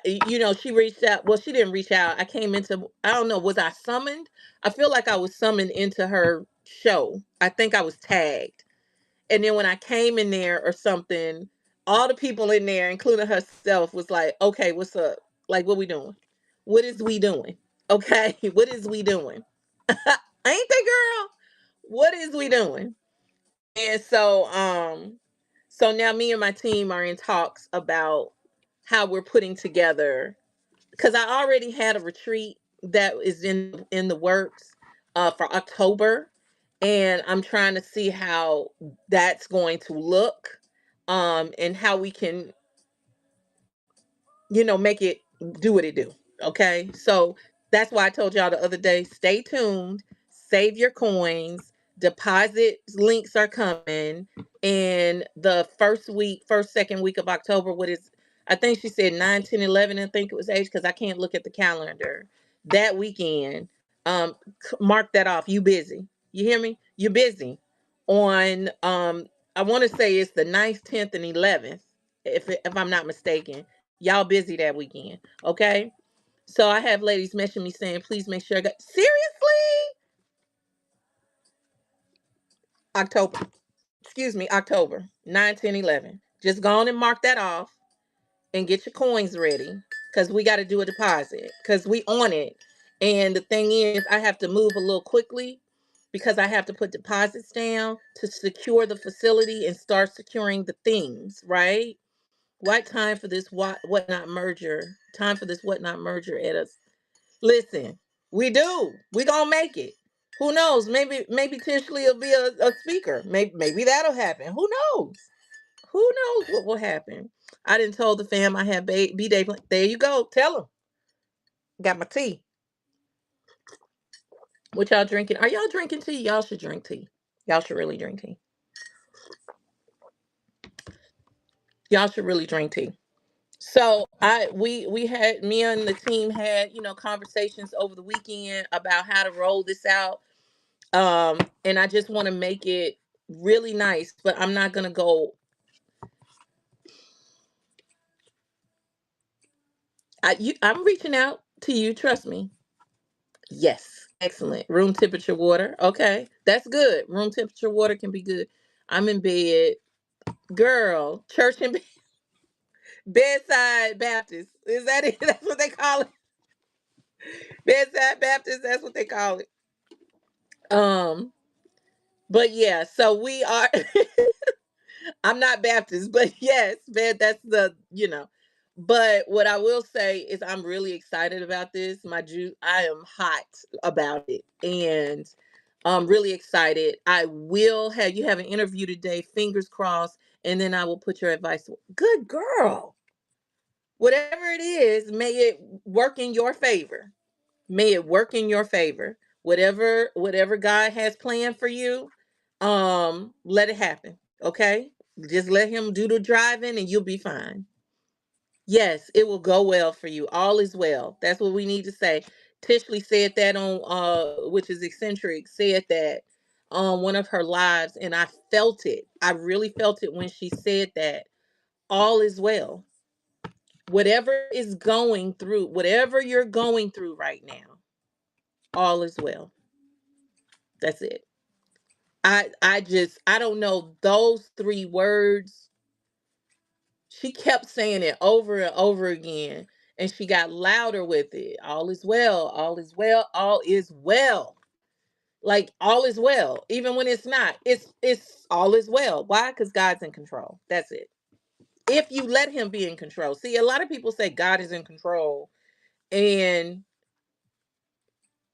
she reached out. Well, she didn't reach out. I came into, I don't know, was I summoned? I feel like I was summoned into her show. I think I was tagged. And then when I came in there or something, all the people in there, including herself, was like, okay, what's up? Like, what we doing? What is we doing? Okay, what is we doing? Ain't they, girl? What is we doing? And so now me and my team are in talks about how we're putting together, because I already had a retreat that is in the works for October, and I'm trying to see how that's going to look, and how we can make it do what it do. Okay. So that's why I told y'all the other day, stay tuned, save your coins, deposit links are coming. And the second week of October, I think she said 9, 10, 11. I think it was age, because I can't look at the calendar. That weekend, mark that off. You busy. You hear me? You busy on, I want to say it's the 9th, 10th, and 11th, if I'm not mistaken. Y'all busy that weekend, okay? So I have ladies messaging me saying, please make sure I got seriously October. Excuse me, October 9, 10, 11. Just go on and mark that off and get your coins ready, because we got to do a deposit because we on it. And the thing is, I have to move a little quickly because I have to put deposits down to secure the facility and start securing the things, right? What time for this whatnot merger? Time for this whatnot merger at us. Listen, we do. We gonna make it. Who knows? Maybe Tishley will be a speaker. Maybe that'll happen. Who knows? Who knows what will happen? I didn't tell the fam I had B-Day. There you go. Tell them. Got my tea. What y'all drinking? Are y'all drinking tea? Y'all should drink tea. Y'all should really drink tea. Y'all should really drink tea. So we had, me and the team had, conversations over the weekend about how to roll this out. And I just want to make it really nice, but I'm not gonna go. I'm reaching out to you. Trust me. Yes, excellent. Room temperature water. Okay, that's good. Room temperature water can be good. I'm in bed, girl. Church and bedside Baptist. Is that it? That's what they call it. Bedside Baptist. That's what they call it. Um, but yeah. So we are. I'm not Baptist, but yes, man, that's But what I will say is I'm really excited about this. I am hot about it, and I'm really excited. I will have you have an interview today, fingers crossed, and then I will put your advice. Good girl. Whatever it is, may it work in your favor. May it work in your favor. Whatever God has planned for you, let it happen. Okay? Just let him do the driving and you'll be fine. Yes, it will go well for you. All is well. That's what we need to say. Tishley said that on which is eccentric, said that on one of her lives, and I felt it. I really felt it when she said that. all is well. Whatever you're going through right now, all is well. That's it. I don't know, those 3 words, she kept saying it over and over again, and she got louder with it. All is well, all is well, all is well. Like, all is well, even when it's not. It's all is well. Why? Because God's in control. That's it. If you let him be in control. See, a lot of people say God is in control, and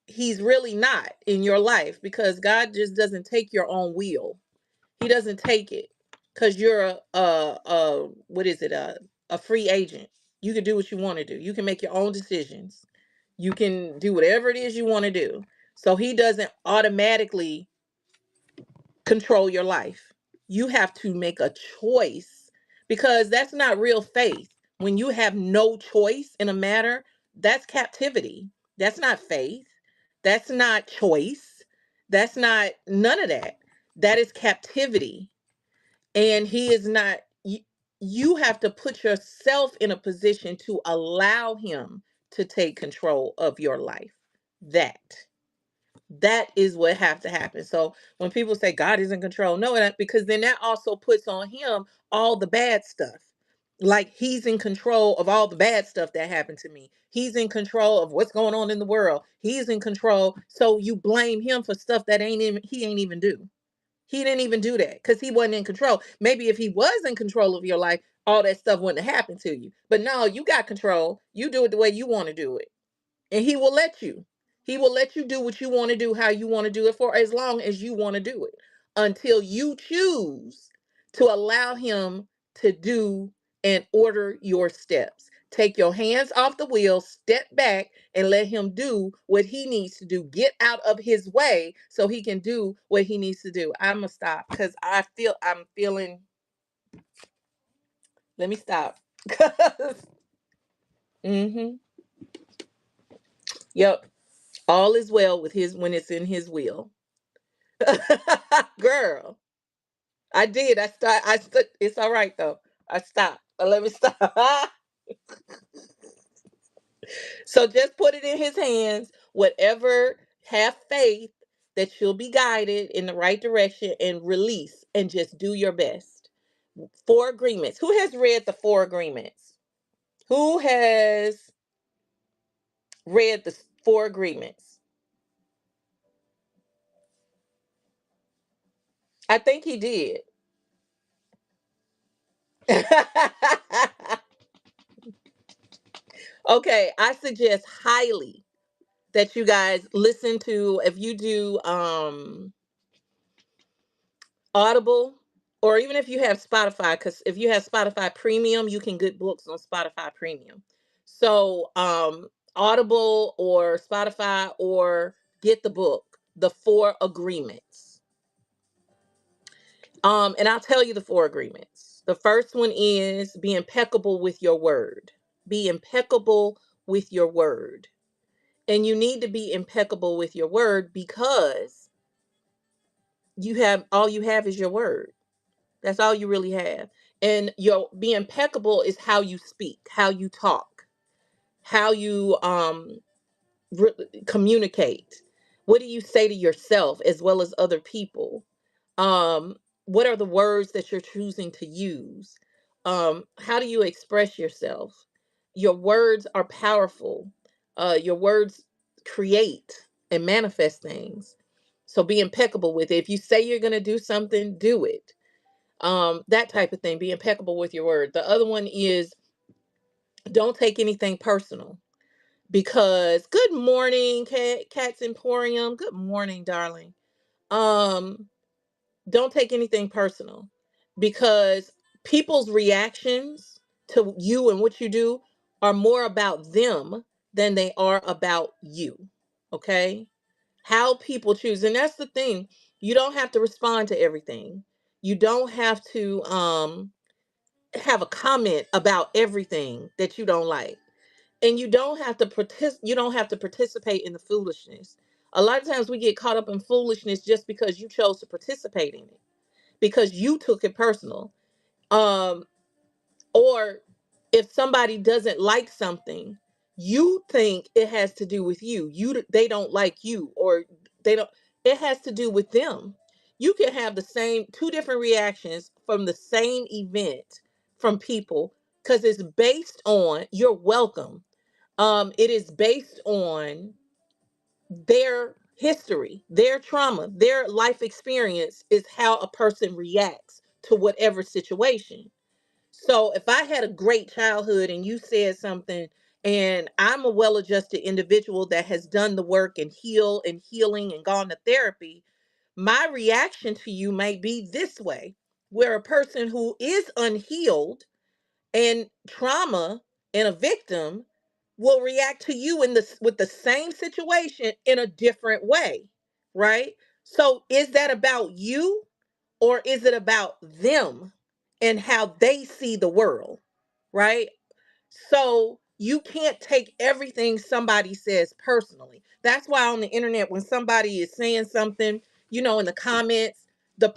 he's really not in your life, because God just doesn't take your own will. He doesn't take it because you're a what is it, a free agent. You can do what you want to do. You can make your own decisions. You can do whatever it is you want to do. So he doesn't automatically control your life. You have to make a choice, because that's not real faith. When you have no choice in a matter, that's captivity. That's not faith. That's not choice. That's not none of that. That is captivity. And he is not, you have to put yourself in a position to allow him to take control of your life. That that is what have to happen. So when people say God is in control, no, because then that also puts on him all the bad stuff. Like, he's in control of all the bad stuff that happened to me. He's in control of what's going on in the world. He's in control. So you blame him for stuff that he ain't even do. He didn't even do that because he wasn't in control. Maybe if he was in control of your life, all that stuff wouldn't have happened to you. But no, you got control. You do it the way you want to do it. And he will let you. He will let you do what you want to do, how you want to do it, for as long as you want to do it, until you choose to allow him to do and order your steps. Take your hands off the wheel, step back, and let him do what he needs to do. Get out of his way so he can do what he needs to do. I'm gonna stop because I'm feeling. Let me stop. Mm-hmm. Yep. All is well with his when it's in his will. Girl, I did. I stood. It's all right though. I stopped. But let me stop. So just put it in his hands. Whatever, have faith that you'll be guided in the right direction, and release, and just do your best. 4 agreements. Who has read the 4 agreements? Who has read the 4 agreements? I think he did. Okay, I suggest highly that you guys listen to, if you do Audible, or even if you have Spotify, because if you have Spotify Premium, you can get books on Spotify Premium. So Audible or Spotify, or get the book, The 4 Agreements. And I'll tell you the 4 agreements. The first one is be impeccable with your word. Be impeccable with your word. And you need to be impeccable with your word, because you have is your word. That's all you really have. And your be impeccable is how you speak, how you talk, how you communicate. What do you say to yourself as well as other people? um what are the words that you're choosing to use? How do you express yourself? Your words are powerful. Your words create and manifest things. So be impeccable with it. If you say you're going to do something, do it. That type of thing. Be impeccable with your word. The other one is, don't take anything personal. Because, good morning, Cat's Emporium. Good morning, darling. um don't take anything personal, because people's reactions to you and what you do are more about them than they are about you. Okay? How people choose. And that's the thing. You don't have to respond to everything. You don't have to have a comment about everything that you don't like. And you don't have to participate in the foolishness. A lot of times we get caught up in foolishness just because you chose to participate in it, because you took it personal. Um, Or if somebody doesn't like something, you think it has to do with you. They don't like you, or they don't it has to do with them. You can have the same two different reactions from the same event from people, cuz it's based on you're welcome. It is based on their history, their trauma, their life experience is how a person reacts to whatever situation. So if I had a great childhood and you said something, and I'm a well-adjusted individual that has done the work and healing and gone to therapy, my reaction to you may be this way. Where a person who is unhealed and trauma and a victim will react to you in the with the same situation in a different way, right? So is that about you, or is it about them and how they see the world, right? So you can't take everything somebody says personally. That's why on the internet, when somebody is saying something, in the comments, the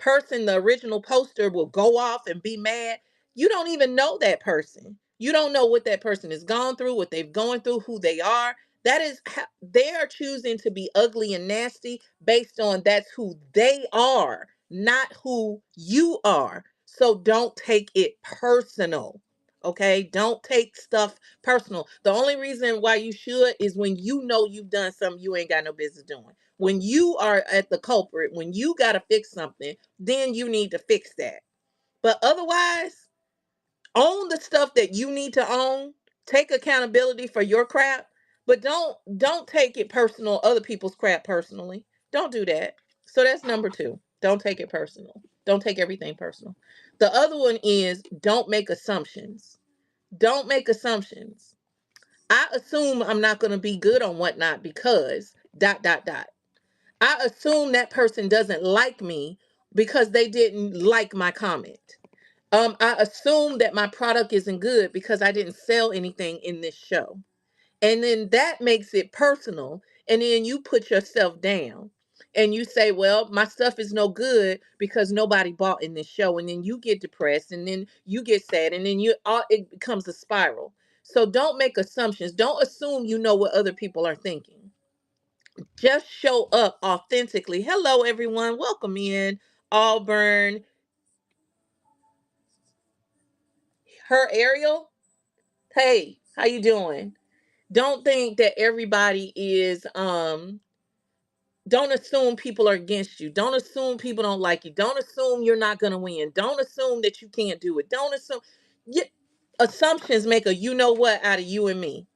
original poster will go off and be mad. You don't even know that person. You don't know what that person has gone through, what they've gone through, who they are. That is how they are choosing to be ugly and nasty based on that's who they are, not who you are. So don't take it personal. Okay, don't take stuff personal. The only reason why you should is when you know you've done something you ain't got no business doing. When you are at the culprit, when you got to fix something, then you need to fix that. But otherwise, own the stuff that you need to own. Take accountability for your crap, but don't take it personal, other people's crap personally. Don't do that. So that's number 2. Don't take it personal. Don't take everything personal. The other one is don't make assumptions. Don't make assumptions. I assume I'm not going to be good on whatnot because dot dot dot. I assume that person doesn't like me because they didn't like my comment. I assume that my product isn't good because I didn't sell anything in this show. And then that makes it personal. And then you put yourself down and you say, well, my stuff is no good because nobody bought in this show. And then you get depressed and then you get sad and then it becomes a spiral. So don't make assumptions. Don't assume you know what other people are thinking. Just show up authentically. Hello, everyone. Welcome in. Auburn, her Ariel. Hey, how you doing? Don't think that everybody is don't assume people are against you. Don't assume people don't like you. Don't assume you're not going to win. Don't assume that you can't do it. Don't assume. You, assumptions make a you know what out of you and me.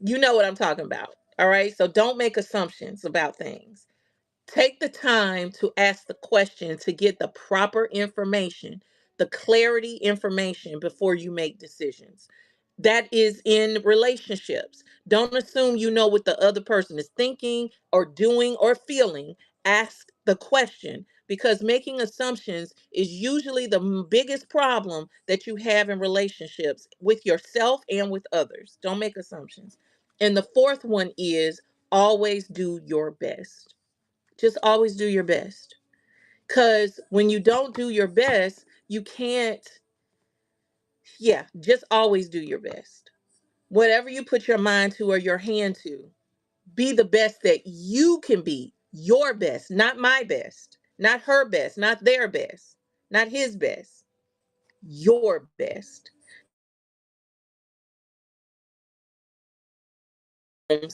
You know what I'm talking about. All right. So don't make assumptions about things. Take the time to ask the question to get the proper information, the clarity information before you make decisions. That is in relationships. Don't assume you know what the other person is thinking or doing or feeling. Ask the question, because making assumptions is usually the biggest problem that you have in relationships with yourself and with others. Don't make assumptions. And the fourth one is always do your best. Just always do your best. Because when you don't do your best, you can't, yeah, just always do your best. Whatever you put your mind to or your hand to, be the best that you can be. Your best, not my best, not her best, not their best, not his best, your best.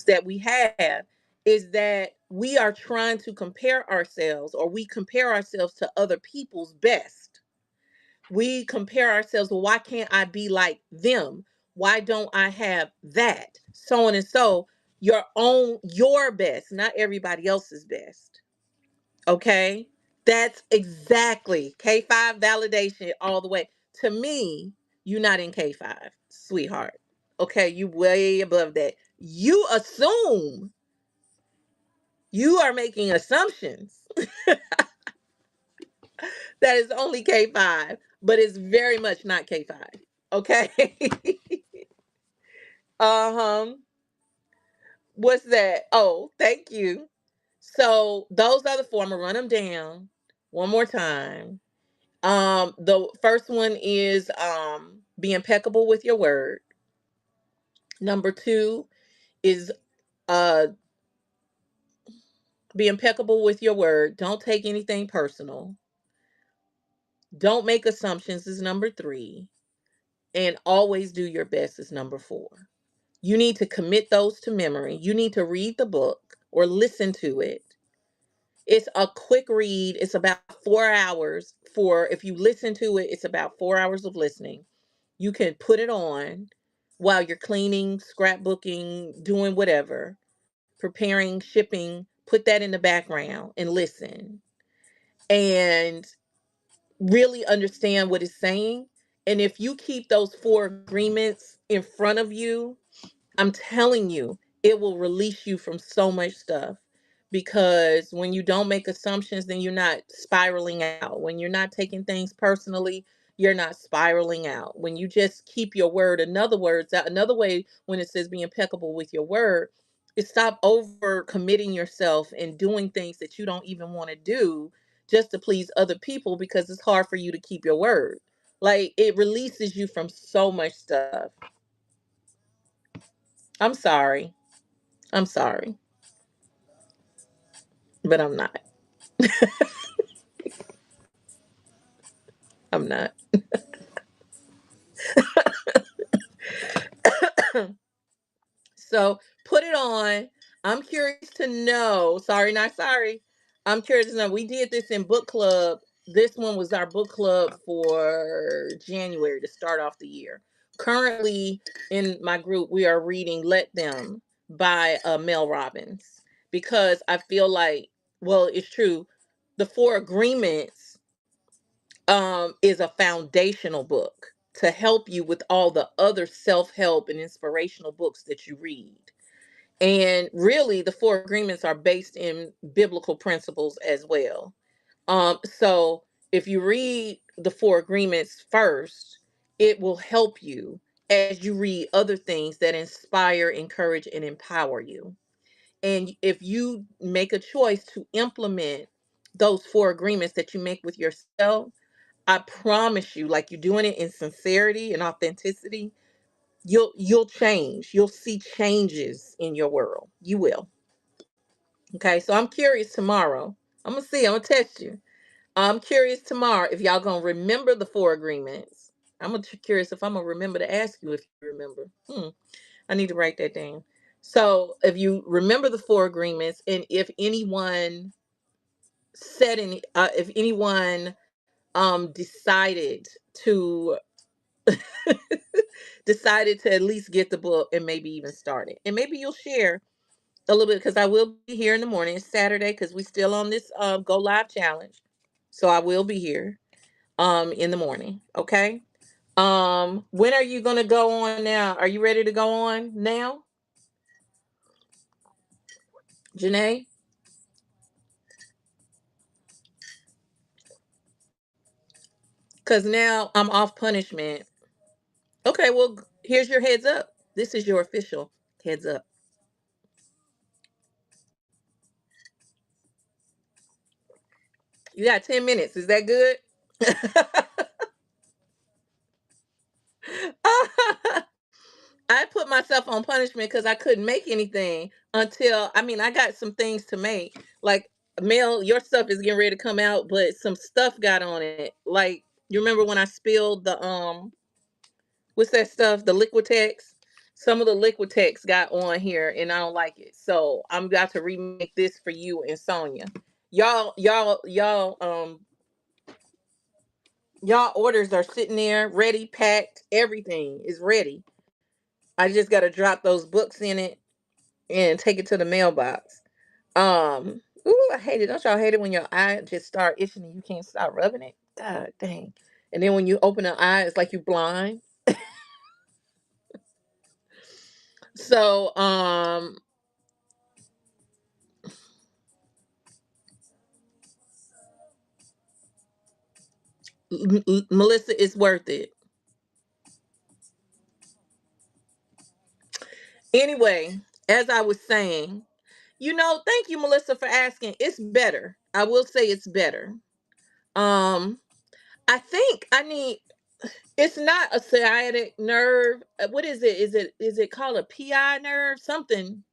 That we have is that we are trying to compare ourselves, or we compare ourselves to other people's best. We compare ourselves, well, why can't I be like them? Why don't I have that? So on and so, your best, not everybody else's best. Okay? That's exactly K5 validation all the way. To me, you're not in K5, sweetheart. Okay, you way above that. You assume, you are making assumptions that is only K5, but it's very much not K5. Okay? Uh-huh. What's that? Oh, thank you. So those are the four. I'm gonna run them down one more time. The first one is be impeccable with your word. Number two is uh be impeccable with your word. Don't take anything personal. Don't make assumptions is number three. And always do your best is number four. You need to commit those to memory. You need to read the book or listen to it. It's a quick read. It's about 4 hours. For if you listen to it, it's about 4 hours of listening. You can put it on while you're cleaning, scrapbooking, doing whatever, preparing, shipping. Put that in the background and listen. And really understand what it's saying. And if you keep those four agreements in front of you, I'm telling you, it will release you from so much stuff. Because when you don't make assumptions, then you're not spiraling out. When you're not taking things personally, you're not spiraling out. When you just keep your word, another way when it says be impeccable with your word, is stop over committing yourself and doing things that you don't even want to do just to please other people because it's hard for you to keep your word. Like it releases you from so much stuff. I'm sorry. I'm sorry, but I'm not. I'm not. So put it on. I'm curious to know. Sorry, not sorry. I'm curious to know. We did this in book club. This one was our book club for January to start off the year. Currently, in my group, we are reading Let Them by Mel Robbins because I feel like, well, it's true. The Four Agreements is a foundational book to help you with all the other self-help and inspirational books that you read. And really the four agreements are based in biblical principles as well. So if you read the four agreements first, it will help you as you read other things that inspire, encourage, and empower you. And if you make a choice to implement those four agreements that you make with yourself, I promise you, like you're doing it in sincerity and authenticity, you'll change. You'll see changes in your world. You will. Okay, so I'm curious tomorrow. I'm gonna see. I'm gonna test you. I'm curious tomorrow if y'all gonna remember the four agreements. Curious if I'm gonna remember to ask you if you remember. I need to write that down. So if you remember the four agreements, and if anyone if anyone decided to decided to at least get the book and maybe even start it. And maybe you'll share a little bit because I will be here in the morning. It's Saturday because we still on this go live challenge. So I will be here in the morning. Okay. When are you gonna go on now? Are you ready to go on now, Janae? Because now I'm off punishment. Okay, well, here's your heads up. This is your official heads up. You got 10 minutes. Is that good? I put myself on punishment because I couldn't make anything until I got some things to make. Like Mel, your stuff is getting ready to come out, but some stuff got on it. Like you remember when I spilled the what's that stuff? The Liquitex. Some of the Liquitex got on here and I don't like it. So I'm about to remake this for you and Sonia. Y'all orders are sitting there ready, packed, everything is ready. I just gotta drop those books in it and take it to the mailbox. Ooh, I hate it. Don't y'all hate it when your eye just start itching and you can't stop rubbing it? God dang. And then when you open an eye, it's like you blind. So, Melissa, it's worth it. Anyway, as I was saying, thank you, Melissa, for asking. It's better. I will say it's better. Um, I think I need. It's not a sciatic nerve. What is it? Is it called a PI nerve? Something.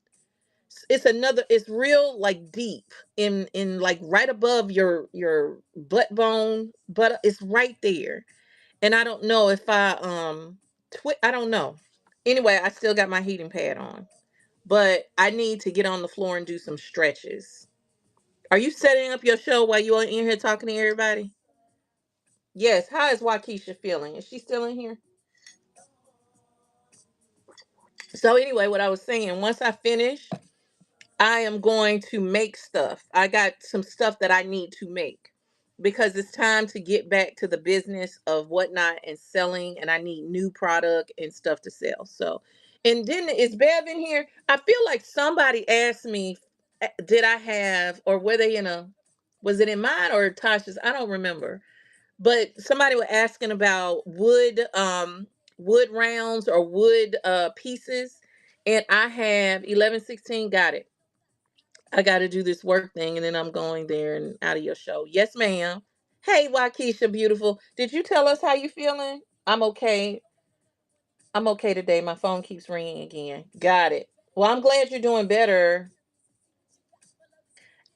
It's another. It's real like deep in like right above your butt bone, but it's right there. And I don't know if I don't know. Anyway, I still got my heating pad on, but I need to get on the floor and do some stretches. Are you setting up your show while you are in here talking to everybody? Yes. How is Waukesha feeling? Is she still in here? So anyway, what I was saying, once I finish, I am going to make stuff. I got some stuff that I need to make because it's time to get back to the business of whatnot and selling, and I need new product and stuff to sell. So, and then is Bev in here? I feel like somebody asked me, did I have, or were they in a, was it in mine or Tasha's? I don't remember, but somebody was asking about wood rounds or wood pieces, and I have 1116. Got it. I got to do this work thing, and then I'm going there and out of your show. Yes, ma'am. Hey, Waukesha, beautiful. Did you tell us how you feeling? I'm okay. I'm okay today. My phone keeps ringing again. Got it. Well, I'm glad you're doing better.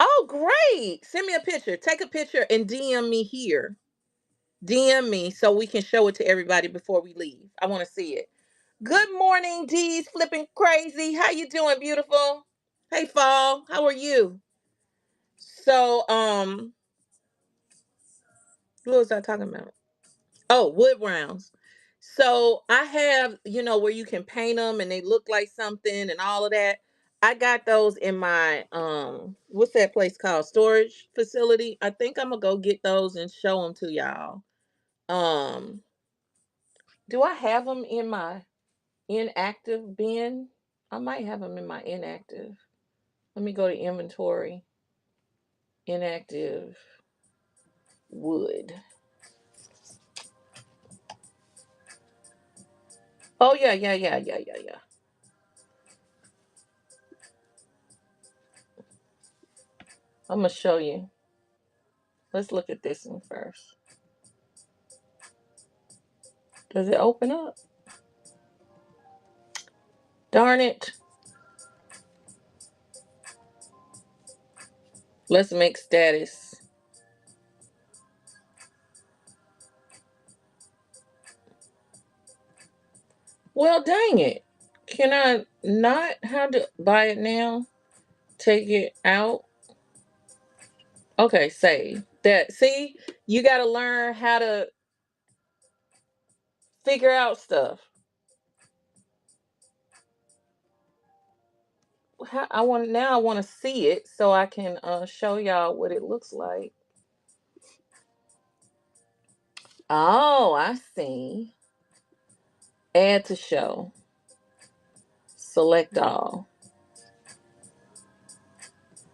Oh, great. Send me a picture. Take a picture and DM me here. DM me so we can show it to everybody before we leave. I want to see it. Good morning, D's flipping crazy. How you doing, beautiful? Hey, Fall. How are you? So, what was I talking about? Oh, wood rounds. So I have, where you can paint them and they look like something and all of that. I got those in my what's that place called? Storage facility. I think I'm gonna go get those and show them to y'all. Um, do I have them in my inactive bin? I might have them in my inactive. Let me go to inventory. Inactive wood. Oh yeah, yeah, yeah, yeah, yeah, yeah. I'm gonna show you. Let's look at this one first. Does it open up? Darn it. Let's make status. Well, dang it. Can I not have to buy it now? Take it out? Okay, save. That, see, you got to learn how to figure out stuff. I want to see it so I can show y'all what it looks like. Oh, I see. Add to show. Select all.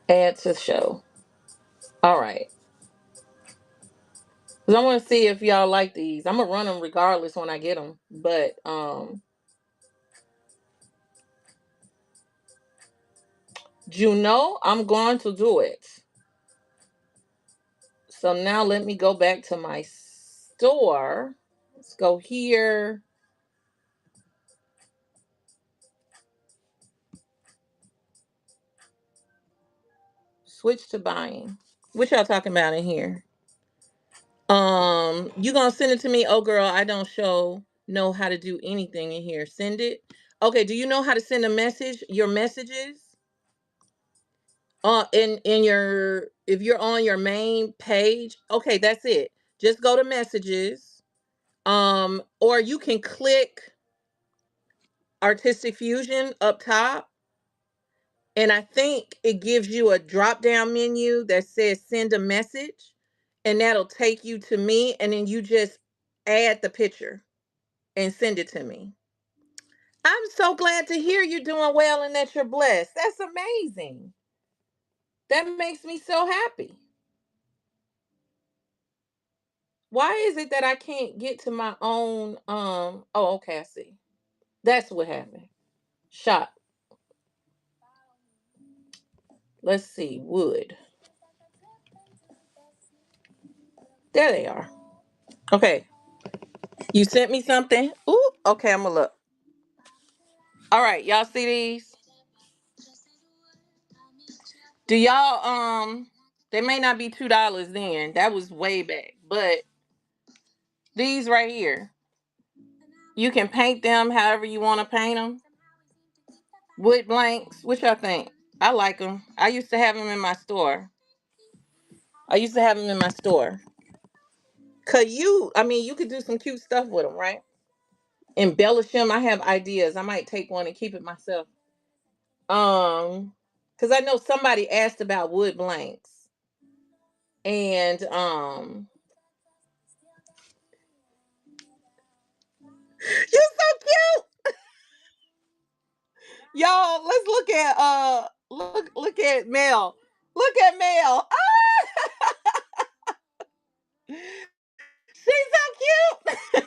Add to show. All right. Cause I want to see if y'all like these. I'm gonna run them regardless when I get them. But you know, I'm going to do it. So now let me go back to my store. Let's go here. Switch to buying. What y'all talking about in here? You gonna send it to me? Oh girl, I don't know how to do anything in here. Send it. Okay, do you know how to send a message? Your messages? In your, if you're on your main page, okay, that's it. Just go to messages. Or you can click Artistic Fusion up top, and I think it gives you a drop down menu that says send a message, and that'll take you to me, and then you just add the picture and send it to me. I'm so glad to hear you're doing well and that you're blessed. That's amazing. That makes me so happy. Why is it that I can't get to my own oh, okay, I see. That's what happened. Shop. Let's see. Wood. There they are. Okay. You sent me something? Ooh, okay, I'm gonna look. All right, y'all see these? Do y'all they may not be $2 then. That was way back. But these right here, you can paint them however you want to paint them. Wood blanks. What y'all think? I like them. I used to have them in my store. I used to have them in my store. Cause I mean, you could do some cute stuff with them, right? Embellish them. I have ideas. I might take one and keep it myself. Cause I know somebody asked about wood blanks, and you so cute, y'all. Let's look at Mel. Look at Mel. She's so cute.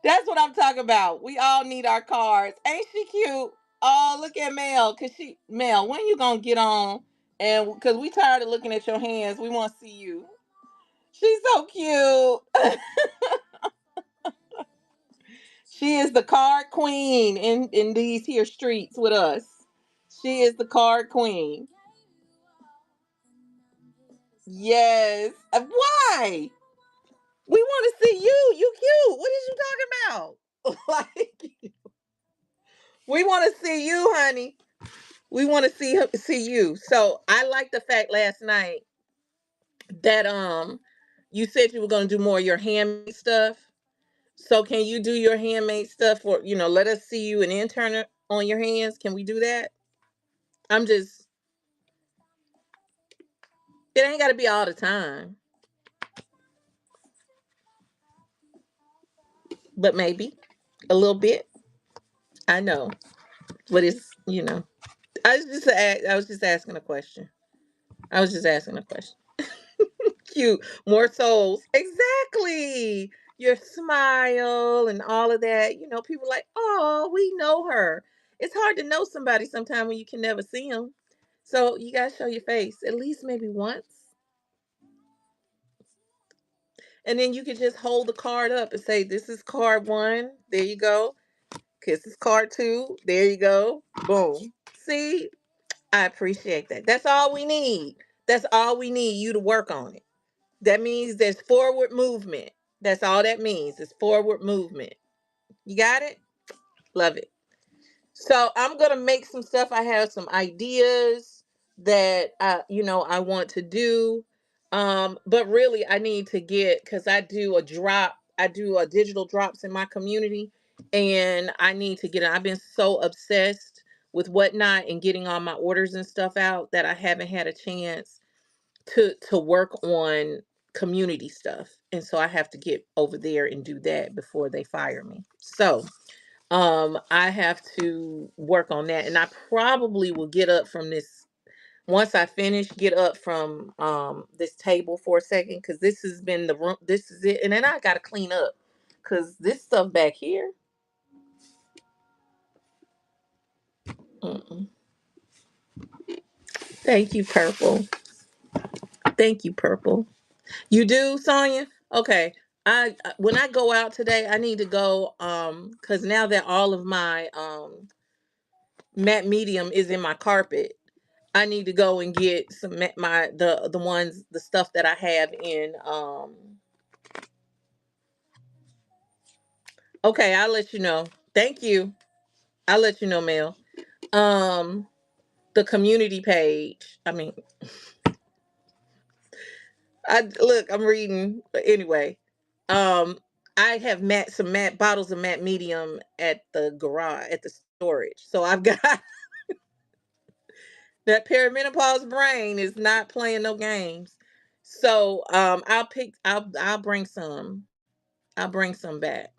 That's what I'm talking about. We all need our cards. Ain't she cute? Oh, look at Mel. Mel, when you gonna get on? And because we tired of looking at your hands, we want to see you. She's so cute. She is the card queen in these here streets with us. She is the card queen. Yes. Why? We want to see you. You cute. What is you talking about? Like, we want to see you, honey. We want to see you. So I like the fact last night that you said you were gonna do more of your handmade stuff. So can you do your handmade stuff, or let us see you an intern on your hands? Can we do that? I'm just It ain't gotta be all the time, but maybe a little bit. I know, but it's. I was just asking a question. I was just asking a question. Cute. More souls. Exactly. Your smile and all of that. People like, oh, we know her. It's hard to know somebody sometimes when you can never see them. So you gotta show your face at least maybe once. And then you could just hold the card up and say, this is card one. There you go. This is card two. There you go. Boom. See, I appreciate that. That's all we need. That's all we need you to work on it. That means there's forward movement. That's all that means. It's forward movement. You got it? Love it. So I'm gonna make some stuff. I have some ideas that I want to do. But really I need to get because I do a digital drops in my community, and I need to get it. I've been so obsessed with whatnot and getting all my orders and stuff out that I haven't had a chance to work on community stuff. And so I have to get over there and do that before they fire me. So I have to work on that, and I probably will get up from this once I finish, get up from this table for a second, because this has been the room. This is it, and then I got to clean up because this stuff back here. Mm-mm. Thank you, purple. Thank you, purple. You do, Sonia? Okay. When I go out today, I need to go because now that all of my matte medium is in my carpet, I need to go and get some my the ones the stuff that I have in okay, I'll let you know. Thank you. I'll let you know, Mel. Um the community page. I mean, I'm reading anyway. Um I have some matte bottles of matte medium at the garage at the storage. So I've got that perimenopause brain is not playing no games. So I'll bring some. I'll bring some back.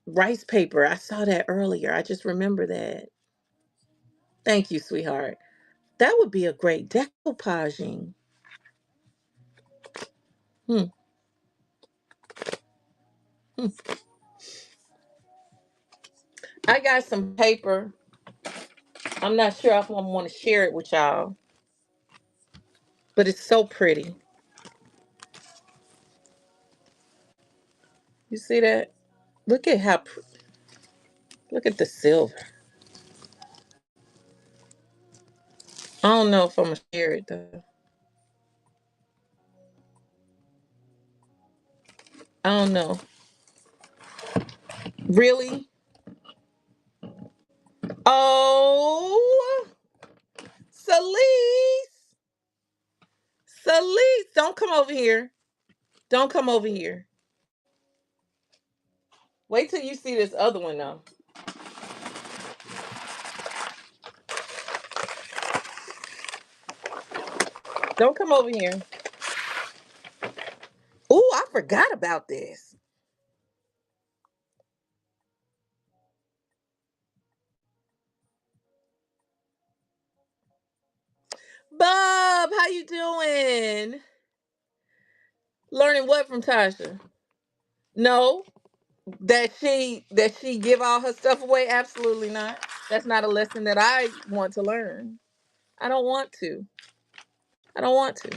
Rice paper. I saw that earlier. I just remember that. Thank you, sweetheart. That would be a great decoupaging. Hmm. Hmm. I got some paper. I'm not sure if I want to share it with y'all, but it's so pretty. You see that? Look at look at the silver. I don't know if I'm gonna share it though. I don't know. Really? Oh, Celeste, Celeste, don't come over here. Don't come over here. Wait till you see this other one though. Don't come over here. Ooh, I forgot about this. Bob, how you doing? Learning what from Tasha? No, that she give all her stuff away. Absolutely not. That's not a lesson that I want to learn. I don't want to. I don't want to.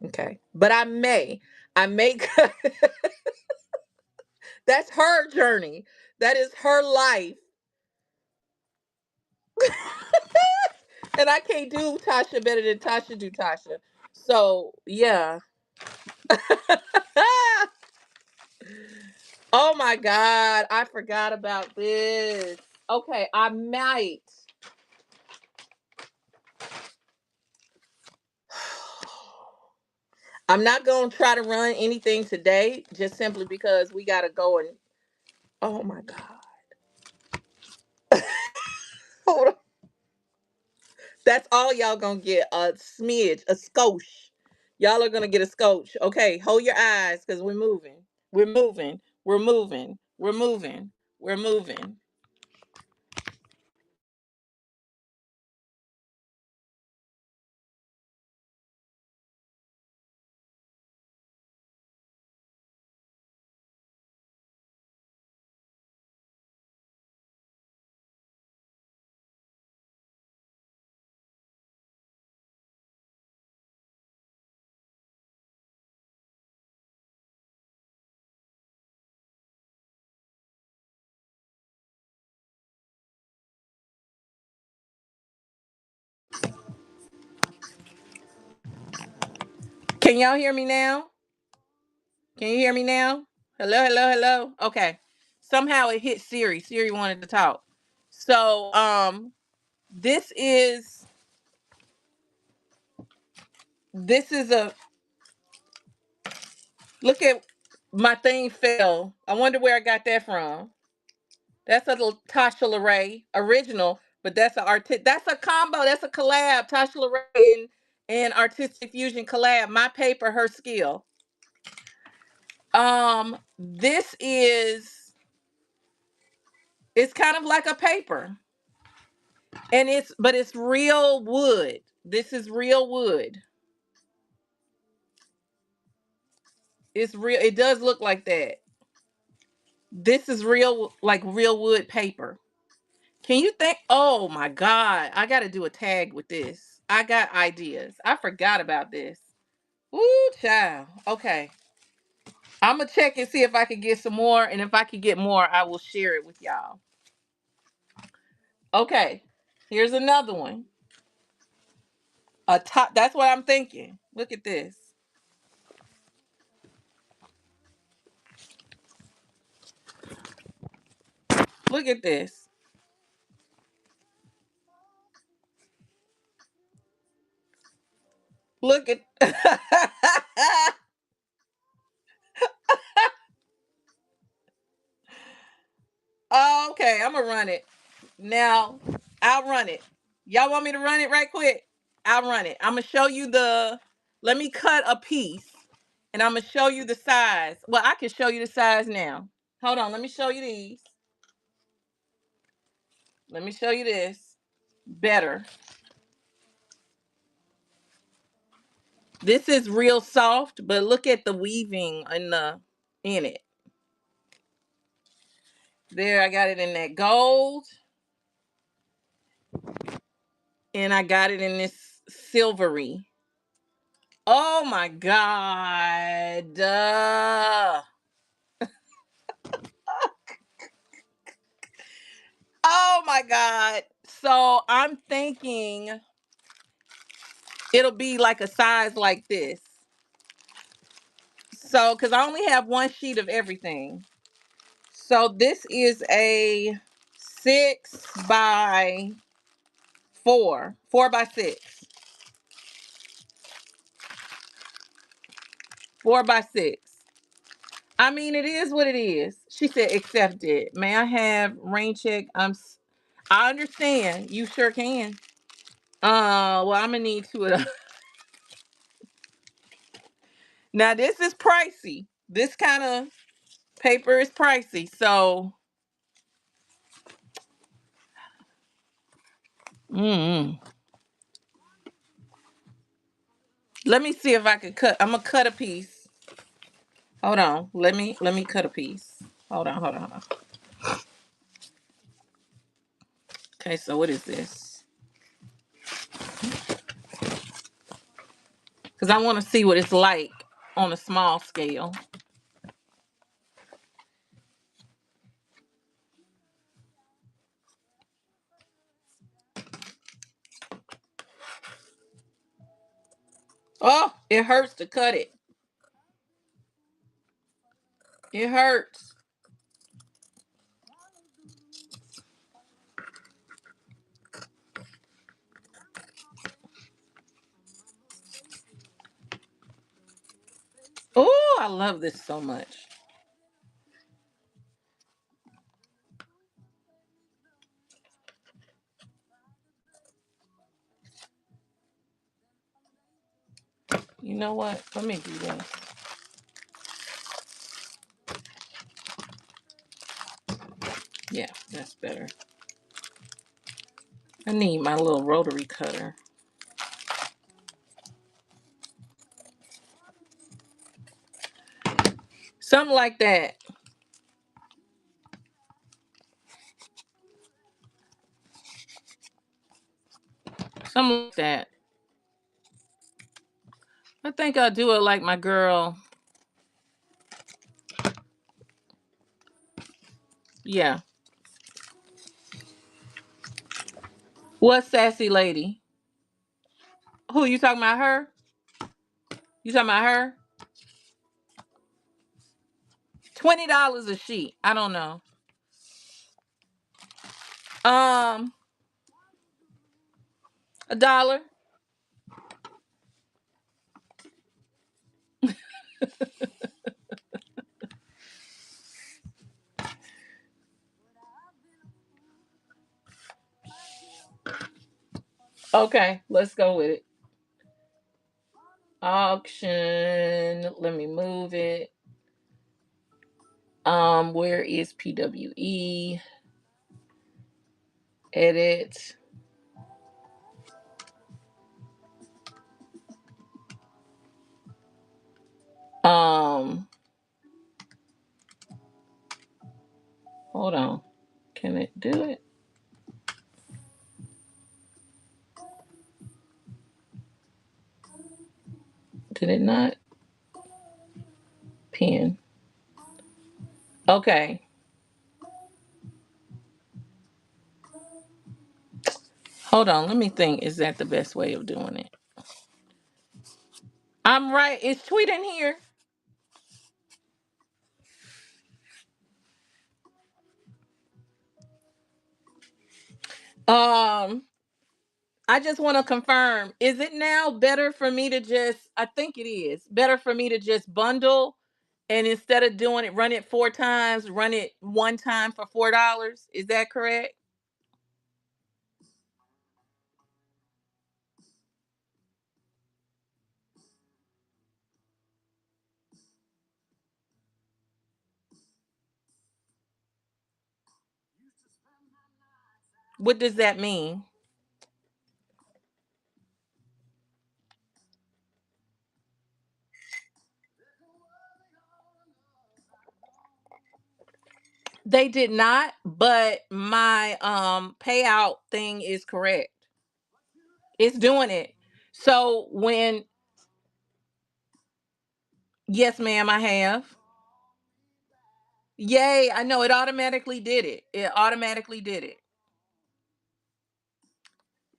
Okay, but I may. I may. That's her journey. That is her life, and I can't do Tasha better than Tasha do Tasha. So yeah. Oh my God, I forgot about this. Okay, I might. I'm not going to try to run anything today just simply because we got to go and. Oh my God. Hold on. That's all y'all going to get, a smidge, a skosh. Y'all are going to get a skosh. Okay, hold your eyes because we're moving. We're moving. We're moving. We're moving. We're moving. Can y'all hear me now? Can you hear me now? Hello, hello, hello. Okay. Somehow it hit Siri. Siri wanted to talk. So, this is this is a look at my thing fell. I wonder where I got that from. That's a little Tasha Larae original, but that's a combo. That's a collab. Tasha Larae and Artistic Fusion collab. My paper, her skill. This is it's kind of like a paper. And it's real wood. This is real wood. It's real. It does look like that. This is real, like real wood paper. Can you think? Oh my God. I got to do a tag with this. I got ideas. I forgot about this. Woo, child. Okay. I'm going to check and see if I can get some more. And if I can get more, I will share it with y'all. Okay. Here's another one. A top. That's what I'm thinking. Look at this. Look at this. Look at. Oh, okay, I'm gonna run it. Now, I'll run it. Y'all want me to run it right quick? I'll run it. I'm gonna show you the. Let me cut a piece, and I'm gonna show you the size. Well, I can show you the size now. Hold on. Let me show you these. Let me show you this better. This is real soft, but look at the weaving in it. There, I got it in that gold, and I got it in this silvery. Oh my God. Oh my God. So I'm thinking it'll be like a size like this. So, because I only have one sheet of everything. So this is a 6 by 4, 4 by 6, 4 by 6. I mean, it is what it is. She said, accept it. May I have rain check? I understand. You sure can. Well, I'm gonna need two of them. Now, this is pricey. This kind of paper is pricey. So, mm, let me see if I can cut. I'm gonna cut a piece. Hold on. Let me cut a piece. Hold on. Okay, so what is this? Because I want to see what it's like on a small scale. Oh, it hurts to cut it. It hurts. Oh, I love this so much. You know what? Let me do this. Yeah, that's better. I need my little rotary cutter. Something like that. Something like that. I think I'll do it like my girl. Yeah. What sassy lady? Who you talking about? Her? You talking about her? $20 a sheet. I don't know. Um, $1. Okay, let's go with it. Auction. Let me move it. Where is PWE? Edit. Um, Hold on. Can it do it? Did it not? Pin. Okay. Hold on. Let me think. Is that the best way of doing it? I'm right. It's tweeting here. Um, I just want to confirm. Is it now better for me to just, I think it is, better for me to just bundle and instead of doing it, run it 4 times, run it one time for $4? Is that correct? What does that mean? They did not, but my payout thing is correct. It's doing it. So when yes, ma'am, I have. Yay, I know it automatically did it. It automatically did it.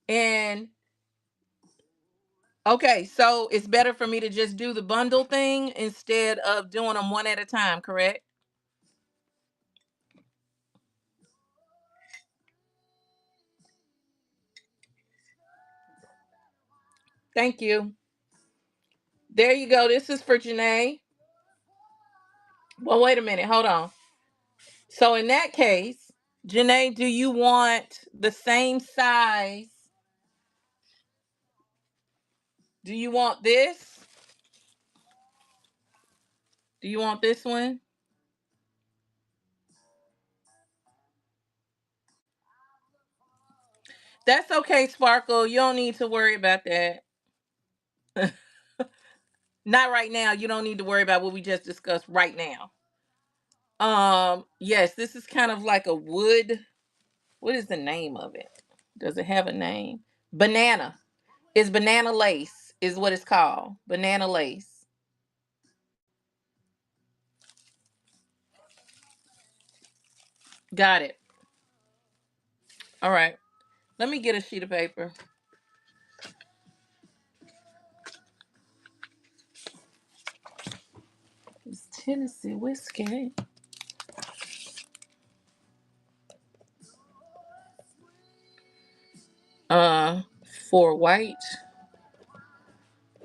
And okay, so it's better for me to just do the bundle thing instead of doing them one at a time, correct? Thank you. There you go. This is for Janae. Well, wait a minute. Hold on. So in that case, Janae, do you want the same size? Do you want this? Do you want this one? That's okay, Sparkle. You don't need to worry about that. Not right now. You don't need to worry about what we just discussed right now. Yes, this is kind of like a wood. What is the name of it? Does it have a name? Banana. It's banana lace is what it's called. Banana lace. Got it. All right. Let me get a sheet of paper. It's Tennessee whiskey. Uh, four white,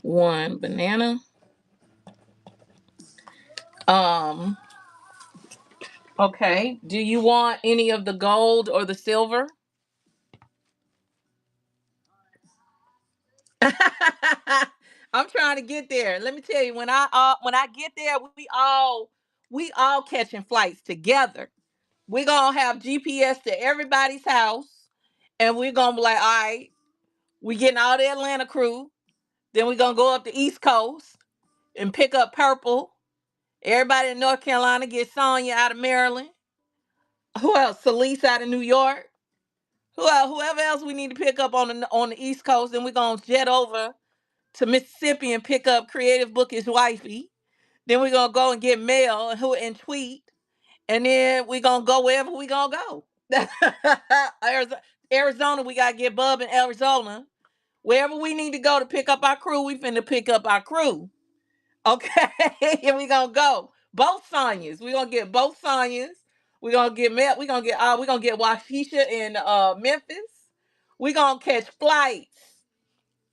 one banana. Um, okay. Do you want any of the gold or the silver? I'm trying to get there. Let me tell you, when I get there, we all catching flights together. We're gonna have GPS to everybody's house, and we're gonna be like, all right, we getting all the Atlanta crew. Then we're gonna go up the East Coast and pick up Purple. Everybody in North Carolina get Sonya out of Maryland. Who else? Celise out of New York. Whoever else we need to pick up on the East Coast, then we're gonna jet over to Mississippi and pick up Creative Bookish Wifey. Then we're gonna go and get Mel and Tweet, and then we're gonna go wherever we gonna go. Arizona, we gotta get Bub in Arizona. Wherever we need to go to pick up our crew, we finna pick up our crew. Okay, and we gonna go. Both Sonyas. We gonna get both Sonyas. We gonna get Mel. We gonna get Waukesha in Memphis. We gonna catch flights.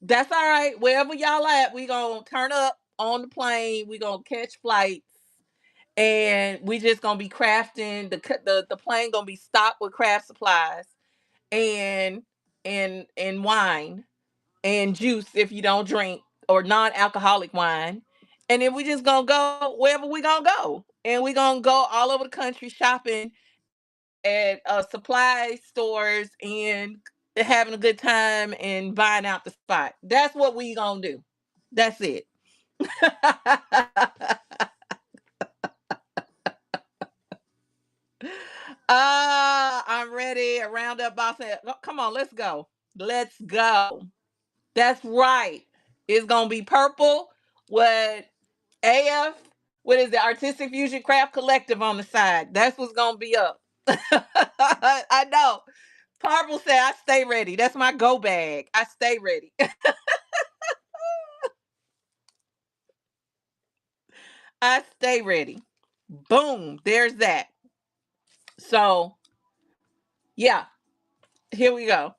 That's all right. Wherever y'all at, we gonna turn up on the plane. We gonna catch flights, and we just gonna be crafting. The plane gonna be stocked with craft supplies and and wine and juice if you don't drink, or non-alcoholic wine. And then we just gonna go wherever we gonna go, and we gonna go all over the country shopping at supply stores and having a good time and buying out the spot. That's what we gonna do. That's it. I'm ready. A roundup boss. Come on, let's go. Let's go. That's right. It's gonna be Purple with AF. What is the Artistic Fusion Craft Collective on the side? That's what's gonna be up. I know. Purple said, "I stay ready. That's my go bag. I stay ready. I stay ready." Boom. There's that. So yeah, here we go.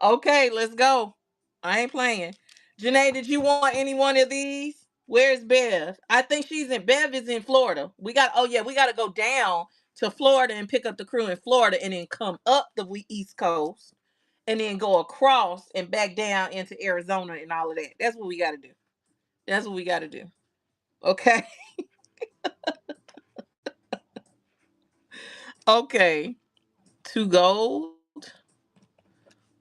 Okay, let's go. I ain't playing. Janae, did you want any one of these? Where's Bev? I think Bev is in Florida. Oh yeah, we gotta go down to Florida and pick up the crew in Florida and then come up the East Coast and then go across and back down into Arizona and all of that. That's what we gotta do. That's what we gotta do. Okay. Okay. Two gold,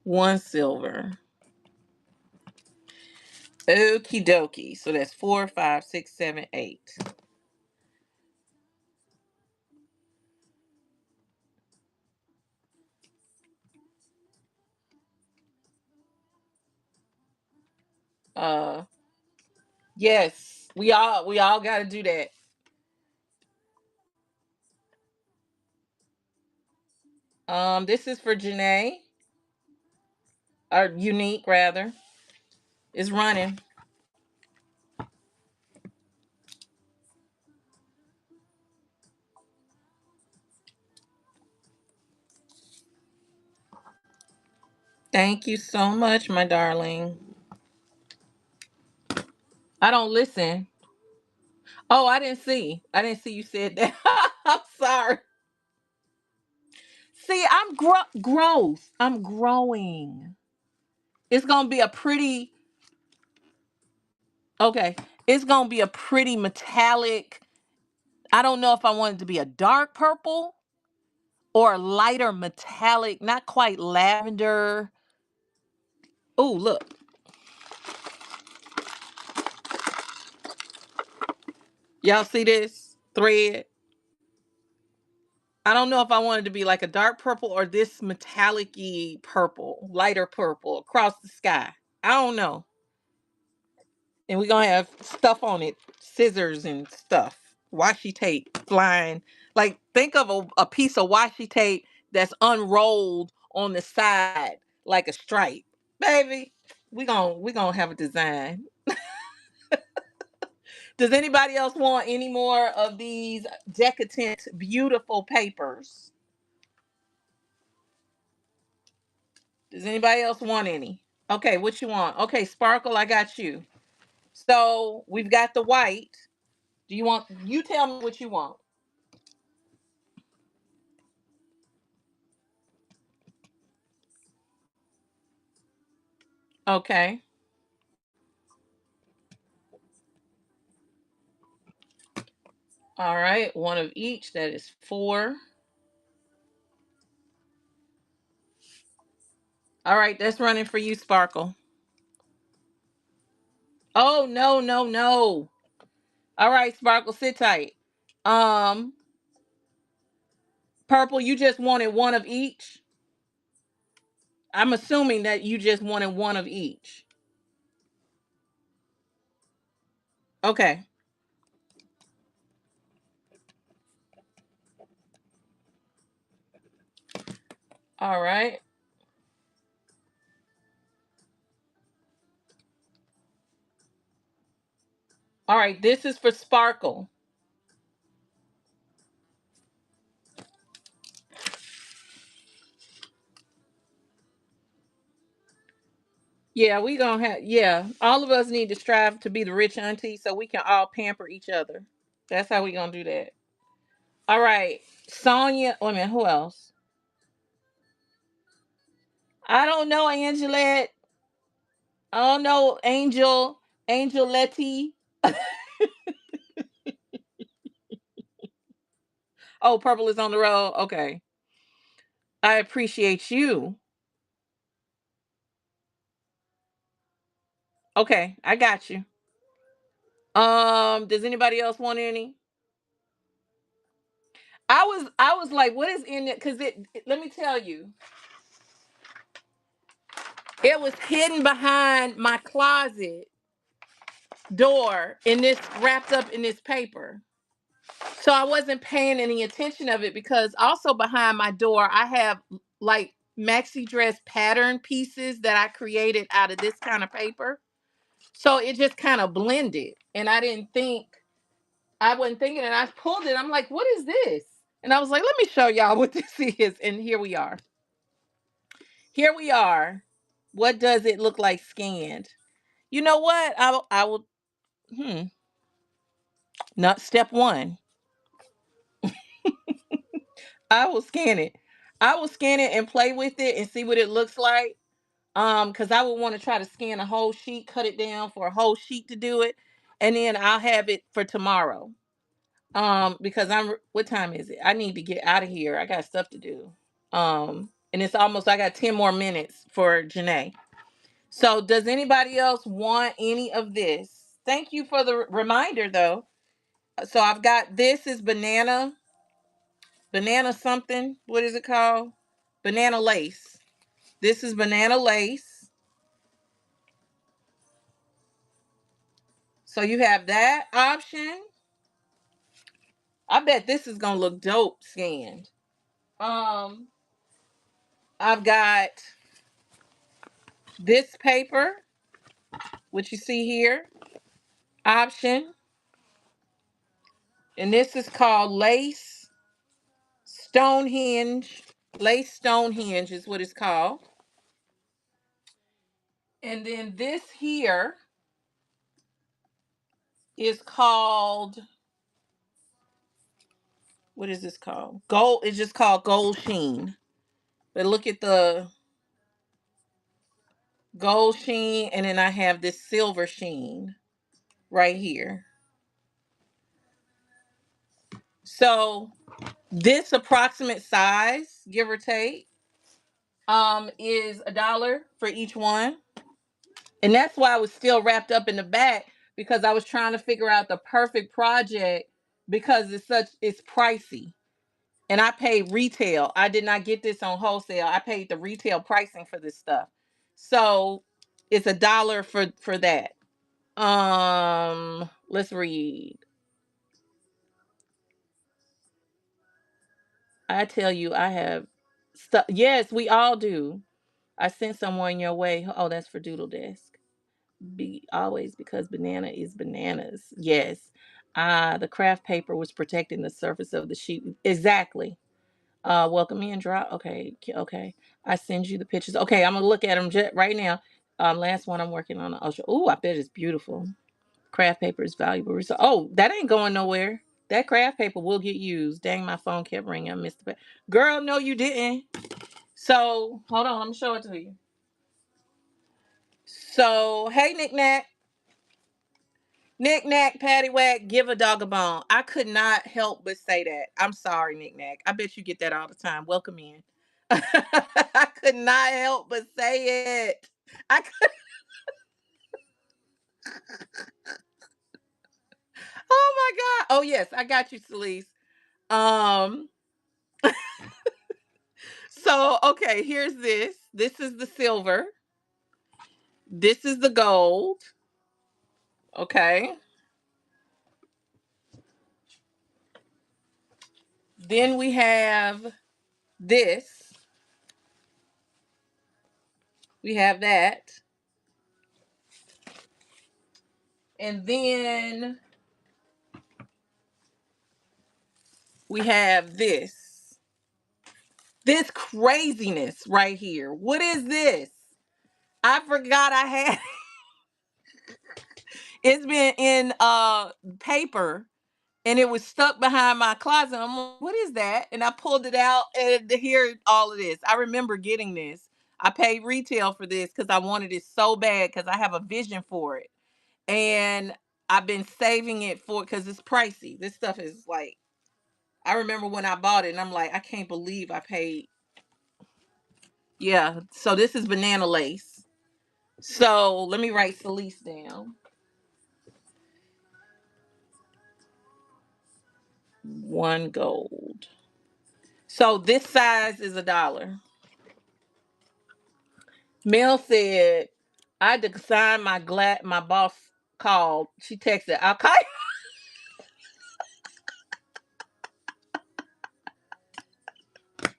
one silver. Okie dokie. So that's 4, 5, 6, 7, 8. Uh yes. We all gotta do that. This is for Janae, or Unique rather. It's running. Thank you so much, my darling. I don't listen. Oh, I didn't see. I didn't see you said that. I'm sorry. See, I'm growth. I'm growing. It's gonna be a pretty. Okay, it's gonna be a pretty metallic. I don't know if I want it to be a dark purple or a lighter metallic, not quite lavender. Oh, look. Y'all see this thread? I don't know if I wanted to be like a dark purple or this metallic-y purple, lighter purple across the sky. I don't know. And we're gonna have stuff on it, scissors and stuff, washi tape flying. Like think of a piece of washi tape that's unrolled on the side like a stripe. Baby, we gonna have a design. Does anybody else want any more of these decadent, beautiful papers? Does anybody else want any? Okay, what you want? Okay, Sparkle, I got you. So we've got the white. Do you want, you tell me what you want. Okay. All right, one of each. That is four. All right, that's running for you, Sparkle. Oh, no, no, no. All right, Sparkle, sit tight. Um, Purple, you just wanted one of each. I'm assuming that you just wanted one of each. Okay. All right. All right, this is for Sparkle. Yeah, we gonna have, yeah. All of us need to strive to be the rich auntie so we can all pamper each other. That's how we gonna do that. All right. Sonia, wait a minute, who else? I don't know, Angelette. I don't know, Angel Letty. Oh, purple is on the road. Okay. I appreciate you. Okay, I got you. Does anybody else want any? I was like, what is in it? Because let me tell you, it was hidden behind my closet door in this, wrapped up in this paper. So I wasn't paying any attention of it because also behind my door I have like maxi dress pattern pieces that I created out of this kind of paper. So it just kind of blended and I wasn't thinking and I pulled it. I'm like, what is this? And I was like, let me show y'all what this is. And here we are. Here we are. What does it look like scanned? You know what? I will not step one. I will scan it. I will scan it and play with it and see what it looks like. Because I would want to try to scan a whole sheet, cut it down for a whole sheet to do it, and then I'll have it for tomorrow. Because what time is it? I need to get out of here. I got stuff to do. And it's almost, I got 10 more minutes for Janae. So does anybody else want any of this? Thank you for the reminder though. So I've got, this is banana something. What is it called? Banana lace. This is banana lace. So you have that option. I bet this is gonna look dope scanned. Um, I've got this paper, which you see here, option. And this is called Stonehenge. Lace Stonehenge is what it's called. And then this here is called, what is this called? Gold. It's just called Gold Sheen. But look at the gold sheen, and then I have this silver sheen right here. So this approximate size, give or take, is $1 for each one. And that's why I was still wrapped up in the back, because I was trying to figure out the perfect project, because it's pricey. And I paid retail. I did not get this on wholesale. I paid the retail pricing for this stuff. So it's $1 for that. Let's read. I tell you, I have stuff. Yes, we all do. I sent someone your way. Oh, that's for Doodle Desk. Be always, because banana is bananas. Yes. The craft paper was protecting the surface of the sheet. Exactly. Welcome in, drop. Okay, okay. I send you the pictures. Okay, I'm gonna look at them right now. Last one I'm working on. Oh, I bet it's beautiful. Craft paper is valuable. Oh, that ain't going nowhere. That craft paper will get used. Dang, my phone kept ringing. I missed the girl. No, you didn't. So hold on, let me show it to you. So hey, knick-knack, paddywhack, give a dog a bone. I could not help but say that. I'm sorry, knick-knack. I bet you get that all the time. Welcome in. I could not help but say it. I could, oh my God. Oh yes, I got you, Celise. Um, so okay, here's this. This is the silver. This is the gold. Okay. Then we have this. We have that. And then we have this. This craziness right here. What is this? I forgot I had it's been in paper, and it was stuck behind my closet. I'm like, what is that? And I pulled it out, and here all of this. I remember getting this. I paid retail for this because I wanted it so bad, because I have a vision for it. And I've been saving it for, because it's pricey. This stuff is like, I remember when I bought it, and I'm like, I can't believe I paid. Yeah. So this is banana lace. So let me write Celeste down. One gold. So this size is $1. Mel said, I declined my boss called. She texted, I'll call you.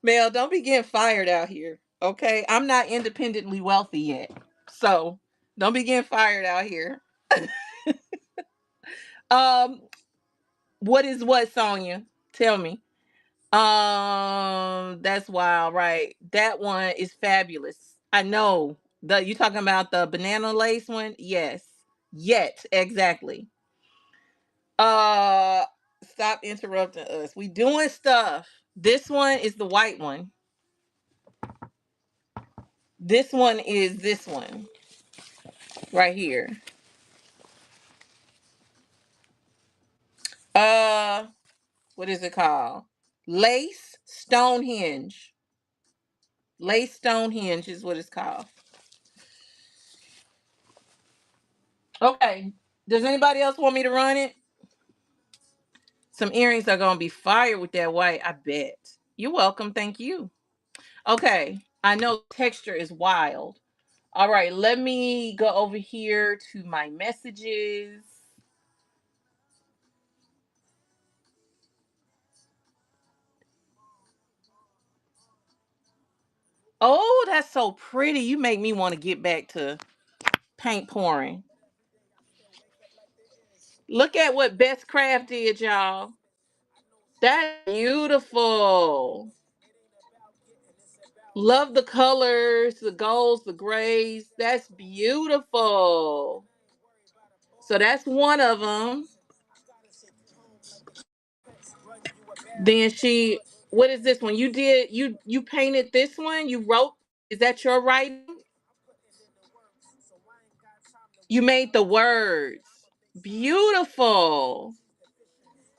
Mel, don't be getting fired out here. Okay. I'm not independently wealthy yet. So don't be getting fired out here. um, what is what, Sonia? Tell me. That's wild, right? That one is fabulous. I know. The you talking about the banana lace one? Yes. Yet, exactly. Uh Stop interrupting us. We doing stuff. This one is the white one. This one is this one right here. Uh what is it called? Lace Stonehenge. Lace Stonehenge is what it's called. Okay. Does anybody else want me to run it? Some earrings are gonna be fire with that white, I bet. You're welcome. Thank you. Okay. I know texture is wild. All right, let me go over here to my messages. Oh, that's so pretty. You make me want to get back to paint pouring. Look at what Best Craft did, y'all. That's beautiful. Love the colors, the golds, the grays. That's beautiful. So that's one of them. Then she, what is this one? You painted this one. You wrote. Is that your writing? You made the words. Beautiful.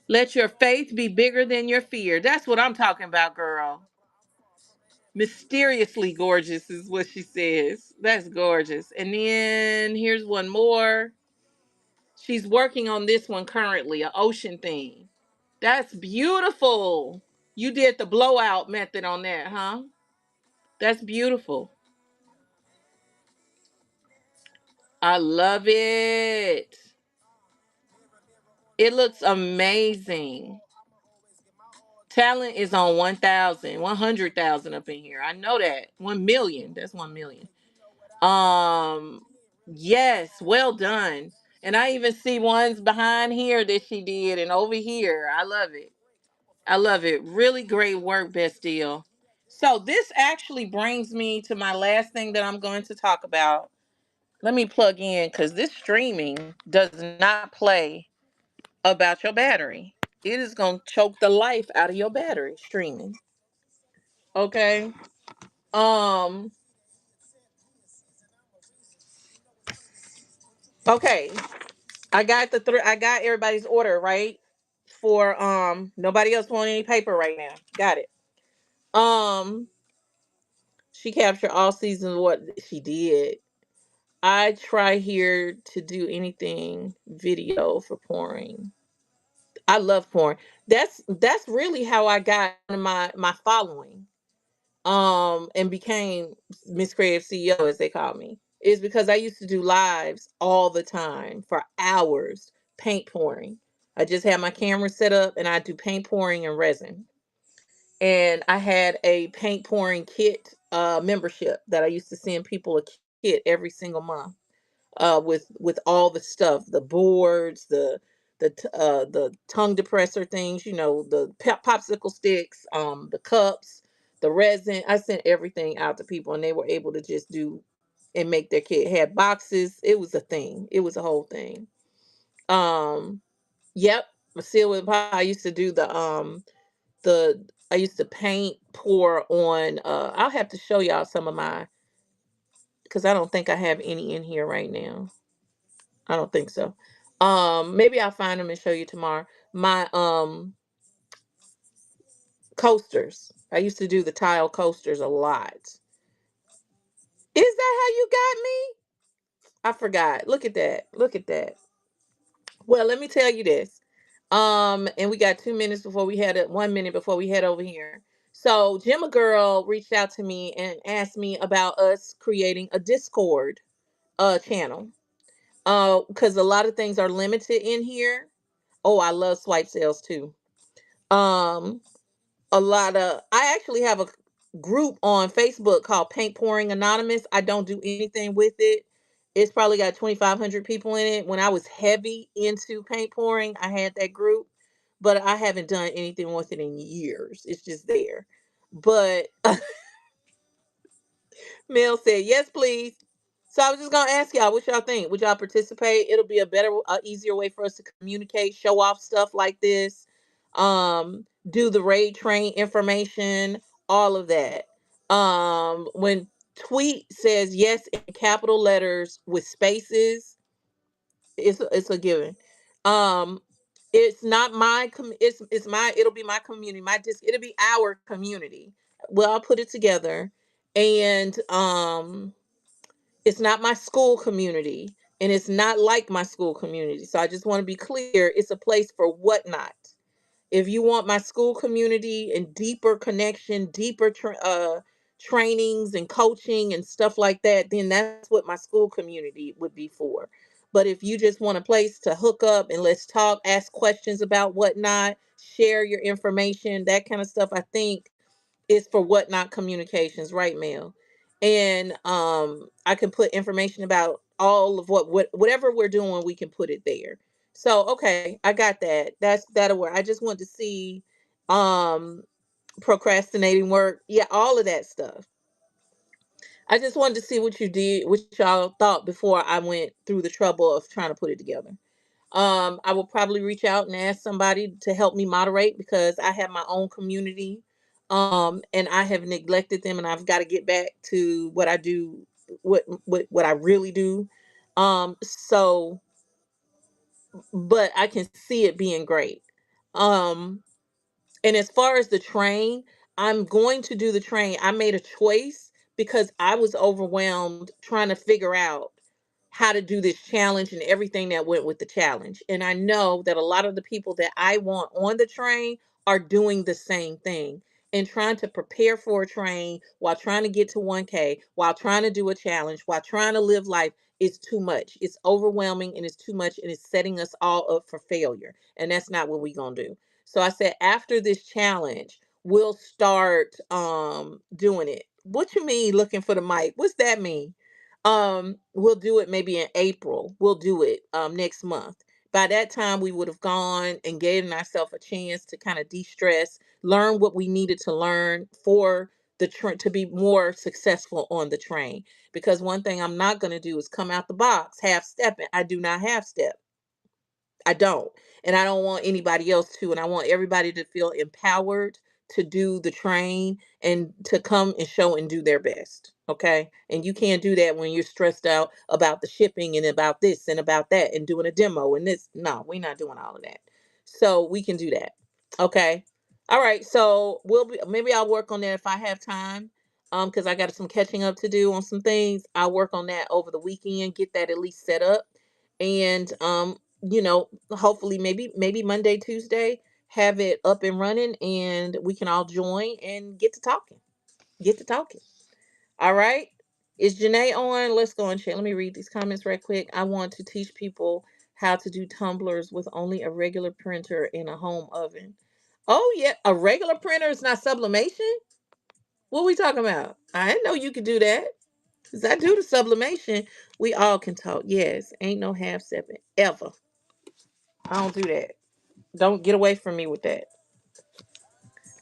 Let your faith be bigger than your fear. That's what I'm talking about, girl. Mysteriously gorgeous is what she says. That's gorgeous. And then here's one more. She's working on this one currently, an ocean theme. That's beautiful. You did the blowout method on that, huh? That's beautiful. I love it. It looks amazing. Talent is on 1,000, 100,000 up in here. I know that. 1 million. That's 1 million. Um, yes, well done. And I even see ones behind here that she did and over here. I love it. I love it. Really great work, Bastille. So this actually brings me to my last thing that I'm going to talk about. Let me plug in because this streaming does not play about your battery. It is going to choke the life out of your battery streaming. Okay. Um. Okay. I got everybody's order right for nobody else want any paper right now. Got it. Um. She captured all seasons of what she did. I try here to do anything video for pouring. I love pouring. That's really how I got my following. And became Miss Creative CEO as they call me. Is because I used to do lives all the time for hours paint pouring. I just had my camera set up and I do paint pouring and resin. And I had a paint pouring kit membership that I used to send people a kit every single month with all the stuff, the boards, the tongue depressor things, the popsicle sticks, the cups, the resin. I sent everything out to people, and they were able to just do and make their kit. Had boxes. It was a thing. It was a whole thing. Um, yep. Seal with pie. I used to do the I used to paint pour on. I'll have to show y'all some of my because I don't think I have any in here right now. I don't think so. Maybe I'll find them and show you tomorrow. My coasters. I used to do the tile coasters a lot. Is that how you got me? I forgot. Look at that. Look at that. Well, let me tell you this. And we got 2 minutes before we head 1 minute before we head over here. So Gemma Girl reached out to me and asked me about us creating a Discord channel. Because a lot of things are limited in here. Oh, I love swipe sales too. Um, a lot of I actually have a group on Facebook called Paint Pouring Anonymous. I don't do anything with it. It's probably got 2,500 people in it. When I was heavy into paint pouring, I had that group, but I haven't done anything with it in years. It's just there. But Mel said, yes, please. So I was just gonna ask y'all, what y'all think? Would y'all participate? It'll be a better, easier way for us to communicate, show off stuff like this, do the raid train information, all of that. When tweet says yes in capital letters with spaces, it's a given. Um, it's not my it's my it'll be my community, it'll be our community. Well, I'll put it together, and it's not my school community, and it's not like my school community. So I just want to be clear. It's a place for whatnot. If you want my school community and deeper connection, deeper trainings and coaching and stuff like that, then that's what my school community would be for. But if you just want a place to hook up and let's talk, ask questions about whatnot, share your information, that kind of stuff, I think It's for Whatnot Communications, right, Mel? And I can put information about all of whatever we're doing, we can put it there. So okay, I got that. That'll work. I just want to see um procrastinating work. Yeah, all of that stuff. I just wanted to see what you did, what y'all thought before I went through the trouble of trying to put it together. I will probably reach out and ask somebody to help me moderate because I have my own community. And I have neglected them, and I've got to get back to what I do, what I really do. So, but I can see it being great. Um, and as far as the train, I'm going to do the train. I made a choice because I was overwhelmed trying to figure out how to do this challenge and everything that went with the challenge. And I know that a lot of the people that I want on the train are doing the same thing and trying to prepare for a train while trying to get to 1K, while trying to do a challenge, while trying to live life is too much. It's overwhelming and it's too much and it's setting us all up for failure. And that's not what we're going to do. So I said after this challenge, we'll start doing it. What you mean looking for the mic? What's that mean? We'll do it maybe in April. We'll do it next month. By that time we would have gone and given ourselves a chance to kind of de-stress, learn what we needed to learn for the train to be more successful on the train. Because one thing I'm not going to do is come out the box half stepping. I do not half step. I don't. And I don't want anybody else to. And I want everybody to feel empowered to do the train and to come and show and do their best. Okay. And you can't do that when you're stressed out about the shipping and about this and about that and doing a demo and this. No, we're not doing all of that. So we can do that. Okay. All right. So we'll be, maybe I'll work on that if I have time. Because I got some catching up to do on some things. I'll work on that over the weekend, get that at least set up. And hopefully maybe Monday, Tuesday, have it up and running and we can all join and get to talking. Get to talking. All right. Is Janae on? Let's go and check. Let me read these comments right quick. I want to teach people how to do tumblers with only a regular printer and a home oven. Oh yeah, a regular printer is not sublimation? What we talking about? I didn't know you could do that. Cause I do the sublimation. We all can talk. Yes. Ain't no half stepping. Ever. I don't do that. Don't get away from me with that.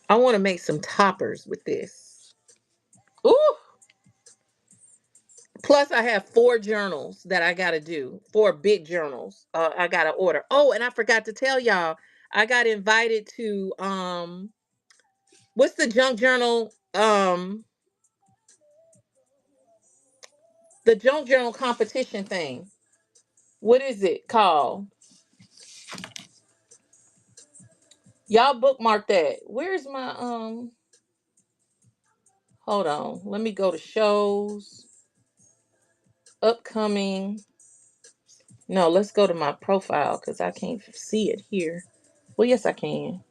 I want to make some toppers with this. Ooh. Plus, I have 4 journals that I got to do. 4 big journals. I got to order. Oh, and I forgot to tell y'all. I got invited to what's the junk journal? The junk journal competition thing. What is it called? Y'all bookmark that. Where's my hold on. Let me go to shows. Upcoming. No, let's go to my profile because I can't see it here. Well, yes, I can.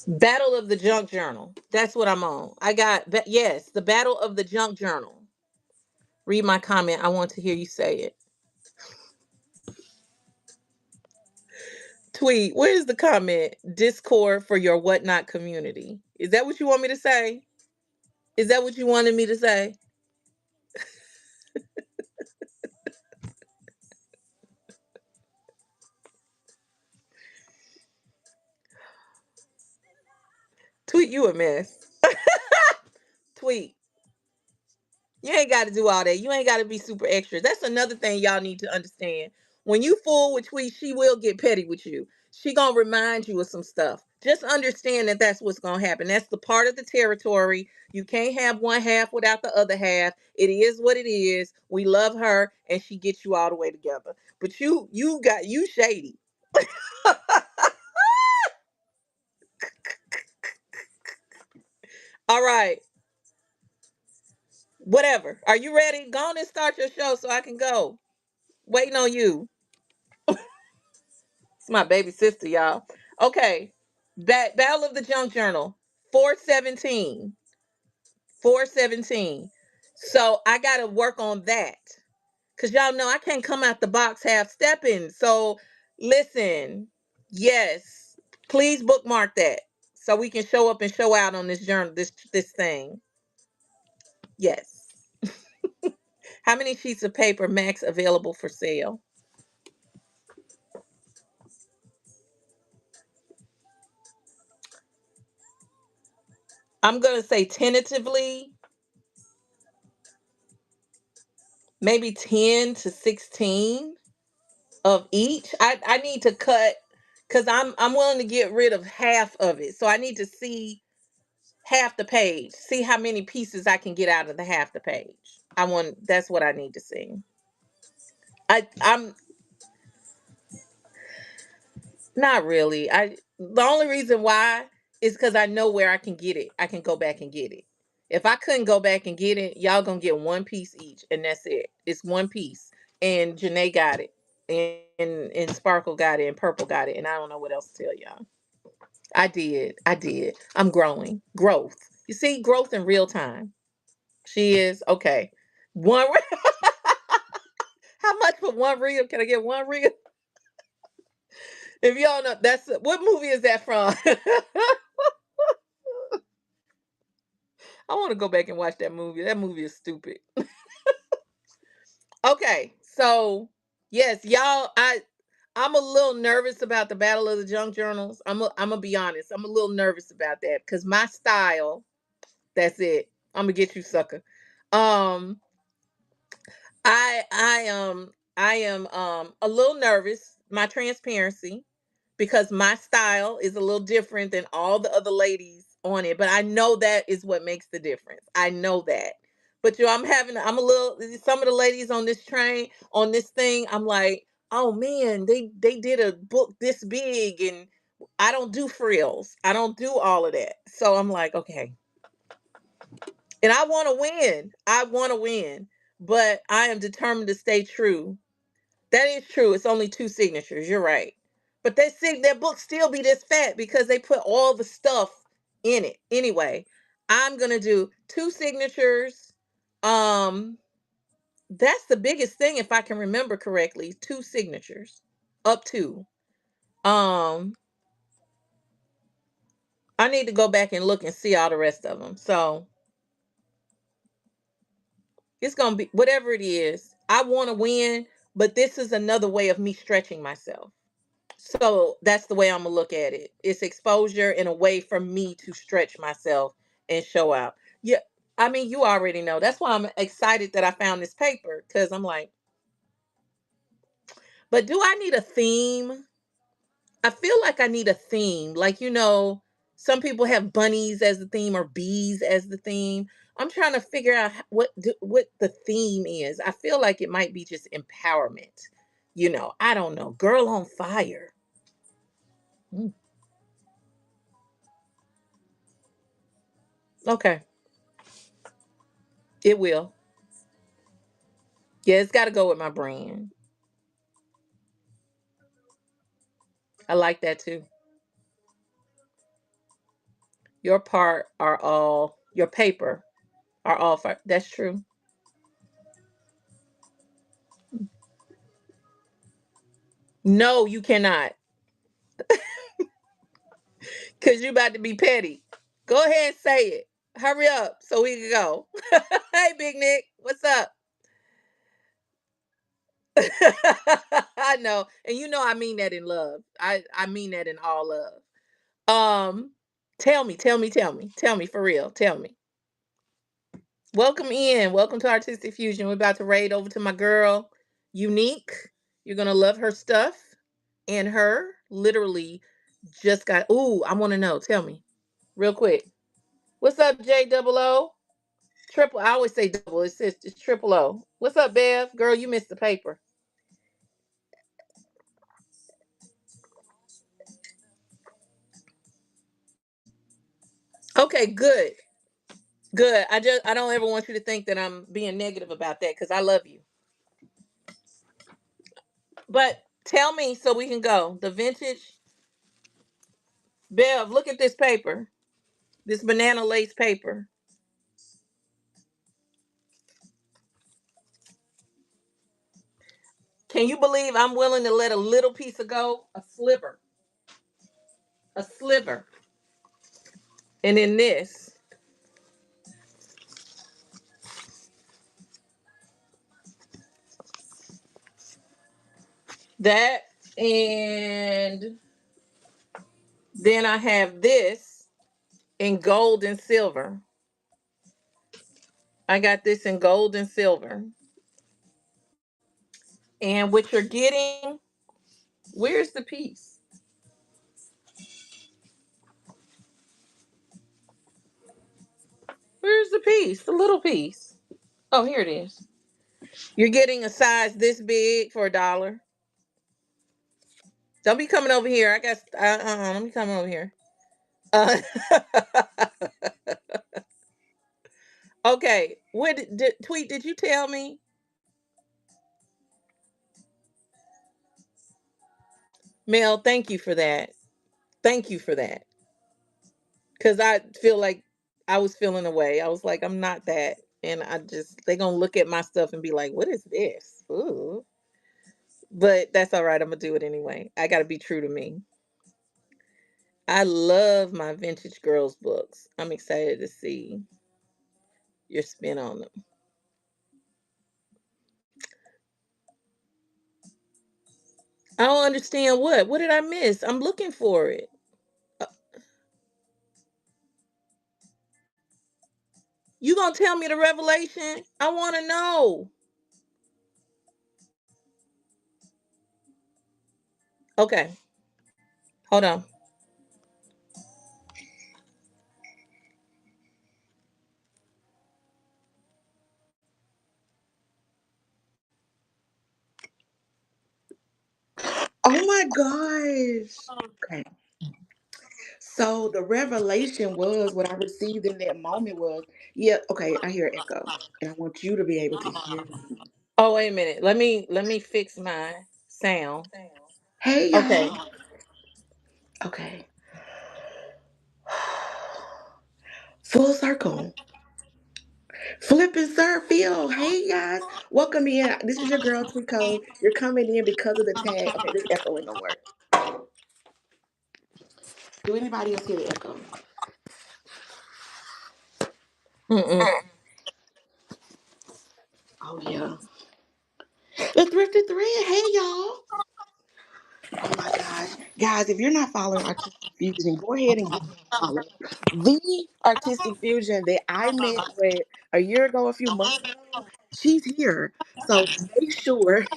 Battle of the Junk Journal. That's what I'm on. Yes, the Battle of the Junk Journal. Read my comment. I want to hear you say it. Tweet. Where's the comment? Discord for your whatnot community. Is that what you want me to say? Is that what you wanted me to say? Tweet, you a mess. Tweet. You ain't got to do all that. You ain't got to be super extra. That's another thing y'all need to understand. When you fool with Tweet, she will get petty with you. She gonna remind you of some stuff. Just understand that that's what's gonna happen. That's the part of the territory. You can't have one half without the other half. It is what it is. We love her, and she gets you all the way together. But you shady. All right, whatever. Are you ready? Go on and start your show so I can go. Waiting on you. It's my baby sister, y'all. Okay. Battle of the Junk Journal. 417. 417. So I gotta work on that. Cause y'all know I can't come out the box half stepping. So listen. Yes. Please bookmark that so we can show up and show out on this journal, this thing. Yes. How many sheets of paper max available for sale? I'm gonna say tentatively maybe 10 to 16 of each. I need to cut because I'm willing to get rid of half of it. So I need to see half the page, see how many pieces I can get out of the half the page. That's what I need to see. I'm not really. The only reason why is because I know where I can get it. I can go back and get it. If I couldn't go back and get it, y'all gonna get one piece each, and that's it. It's one piece. And Janae got it. And Sparkle got it, and Purple got it, and I don't know what else to tell y'all. I did. I did. I'm growing. Growth. You see, growth in real time. She is okay. One. How much for one reel? Can I get one reel? If y'all know, that's what movie is that from? I want to go back and watch that movie. That movie is stupid. Okay, so yes, y'all, I'm a little nervous about the Battle of the Junk Journals. I'm gonna be honest. I'm a little nervous about that because my style. That's it. I'm gonna get you, sucker. Um, I am a little nervous. My transparency because my style is a little different than all the other ladies on it. But I know that is what makes the difference. I know that. But I'm a little some of the ladies on this train, on this thing, I'm like, oh man, they did a book this big and I don't do frills. I don't do all of that. So I'm like, okay. And I want to win. I want to win. But I am determined to stay true. That is true. It's only two signatures. You're right. But their book still be this fat because they put all the stuff in it. Anyway, I'm gonna do two signatures. Um, that's the biggest thing if I can remember correctly. Two signatures. Up to. Um, I need to go back and look and see all the rest of them. So it's gonna be whatever it is. I want to win, but this is another way of me stretching myself. So that's the way I'm gonna look at it. It's exposure in a way for me to stretch myself and show out. Yeah, I mean, you already know. That's why I'm excited that I found this paper because I'm like, but do I need a theme? I feel like I need a theme. Like, some people have bunnies as the theme or bees as the theme. I'm trying to figure out what the theme is. I feel like it might be just empowerment. I don't know. Girl on fire. Mm, okay, it will. Yeah, it's got to go with my brand. I like that too. Your paper are all fire. That's true. No, you cannot, cause you about to be petty. Go ahead and say it. Hurry up so we can go. Hey, Big Nick, what's up? I know, and I mean that in love. I mean that in all love. Um, tell me for real. Tell me. Welcome in. Welcome to Artistic Fusion. We're about to raid over to my girl, Unique. You're gonna love her stuff. And her literally just got. Ooh, I want to know. Tell me, real quick. What's up, J double O? Triple. I always say double. It's triple O. What's up, Bev? Girl, you missed the paper. Okay, good, good. I don't ever want you to think that I'm being negative about that because I love you. But tell me so we can go. The vintage Bev. Look at this paper. This banana lace paper. Can you believe I'm willing to let a little piece of go? A sliver. a sliver. And in this, that, and then I have this in gold and silver. I got this in gold and silver. And what you're getting, where's the piece? Where's the piece? The little piece. Oh, here it is. You're getting a size this big for $1. Don't be coming over here. I guess don't be coming over here. Uh, okay. What tweet did you tell me? Mel, thank you for that. Thank you for that. Cause I feel like I was feeling away. I was like, I'm not that. And I just they gonna look at my stuff and be like, what is this? Ooh. But that's all right. I'm gonna do it anyway. I gotta be true to me. I love my vintage girls books. I'm excited to see your spin on them. I don't understand what. What did I miss? I'm looking for it. Uh, You gonna tell me the revelation? I want to know. Okay, hold on. Oh my gosh. Okay. So the revelation was what I received in that moment was, yeah, okay, I hear echo. And I want you to be able to hear me. Oh, wait a minute. Let me fix my sound. Hey Okay. y'all. Okay. Full circle. Flip and serve feel. Hey guys. Welcome in. This is your girl Twico. You're coming in because of the tag. Okay, this echo ain't gonna work. Do anybody else hear the echo? Mm-mm. Oh yeah. The thrifted thread. Hey y'all. Oh my gosh. Guys, if you're not following Artistic Fusion, go ahead and give her a follow. The Artistic Fusion that I met with a year ago, a few months ago, she's here. So make sure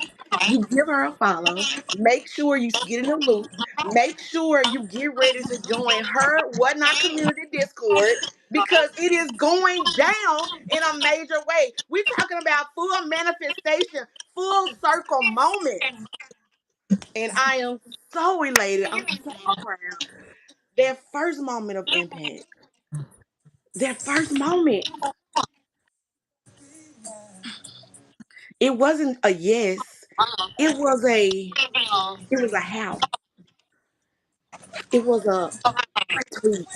you give her a follow. Make sure you get in the loop. Make sure you get ready to join her Whatnot Community Discord because it is going down in a major way. We're talking about full manifestation, full circle moments. And I am so elated. I'm so proud. That first moment of impact, that first moment, it wasn't a yes. It was a how. It was a retweet.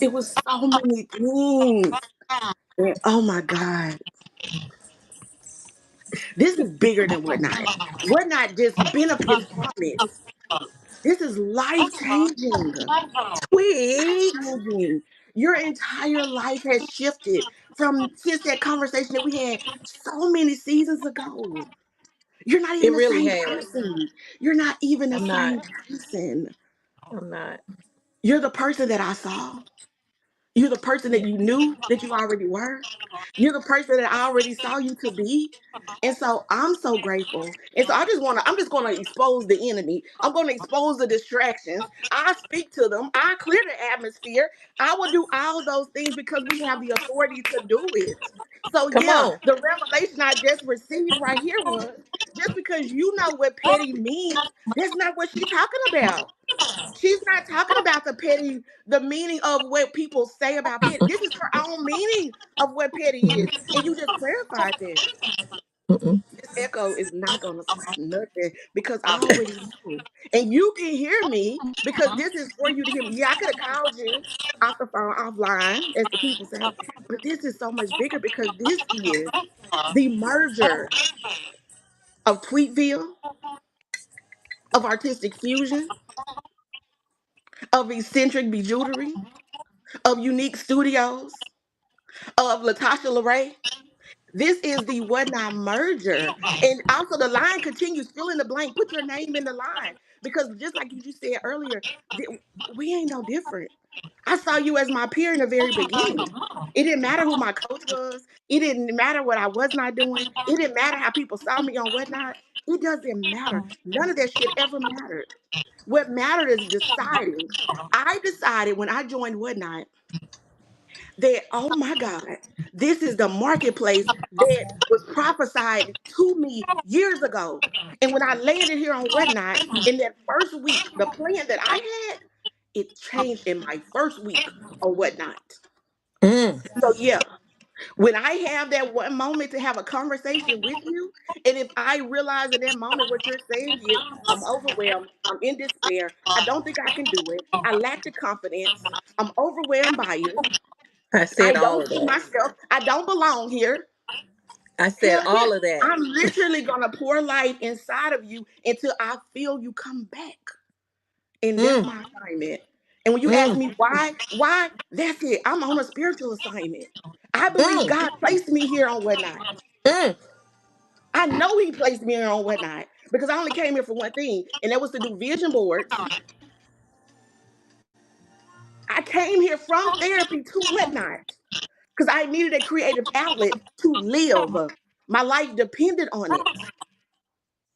It was so many things. And oh my God. This is bigger than whatnot. Whatnot just benefits from it. This is life changing. Tweet. Changing. Your entire life has shifted from since that conversation that we had so many seasons ago. You're not even It the really same has. person. You're not even the I'm not. same person. I'm not. You're the person that I saw. You're the person that you knew that you already were. You're the person that I already saw you to be. And so I'm so grateful. And so I'm just gonna expose the enemy. I'm gonna expose the distractions. I speak to them. I clear the atmosphere. I will do all those things because we have the authority to do it. So Come yeah, on. the revelation I just received right here was just because you know what petty means, that's not what she's talking about. She's not talking about the meaning of what people say about petty. This is her own meaning of what petty is. And you just clarified that. Mm-mm. This echo is not going to stop nothing because I already know. And you can hear me because this is for you to hear me. Yeah, I could have called you off the phone, offline, as the people say. But this is so much bigger because this is the merger of Tweetville, of Artistic Fusion, of eccentric bijouterie, of unique studios, of Latasha Leray. This is the Whatnot merger. And also the line continues, fill in the blank, put your name in the line. Because just like you just said earlier, we ain't no different. I saw you as my peer in the very beginning. It didn't matter who my coach was. It didn't matter what I was not doing. It didn't matter how people saw me on Whatnot. It doesn't matter. None of that shit ever mattered. What mattered is deciding. I decided when I joined Whatnot that, oh my God, this is the marketplace that was prophesied to me years ago. And when I landed here on Whatnot, in that first week, the plan that I had, it changed in my first week on Whatnot. Mm. So yeah, when I have that one moment to have a conversation with you, and if I realize in that moment what you're saying is, I'm overwhelmed, I'm in despair, I don't think I can do it, I lack the confidence, I'm overwhelmed by it, I I said all don't of see that. myself. I don't belong here. I said Hell yeah. all of that. I'm literally gonna pour light inside of you until I feel you come back. And that's Mm. my assignment. And when you ask Mm. me why? That's it. I'm on a spiritual assignment. I believe Mm. God placed me here on Whatnot. Mm. I know He placed me here on Whatnot because I only came here for one thing, and that was to do vision boards. I came here from therapy to Whatnot because I needed a creative outlet to live. My life depended on it.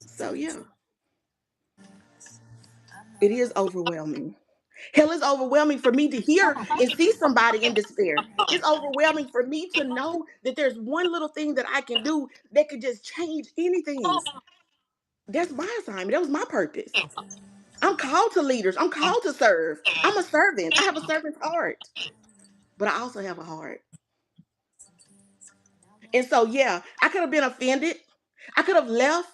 So yeah, it is overwhelming. Hell is overwhelming for me to hear and see somebody in despair. It's overwhelming for me to know that there's one little thing that I can do that could just change anything. That's my assignment. That was my purpose. I'm called to leaders. I'm called to serve. I'm a servant. I have a servant's heart, but I also have a heart. And so, yeah, I could have been offended. I could have left.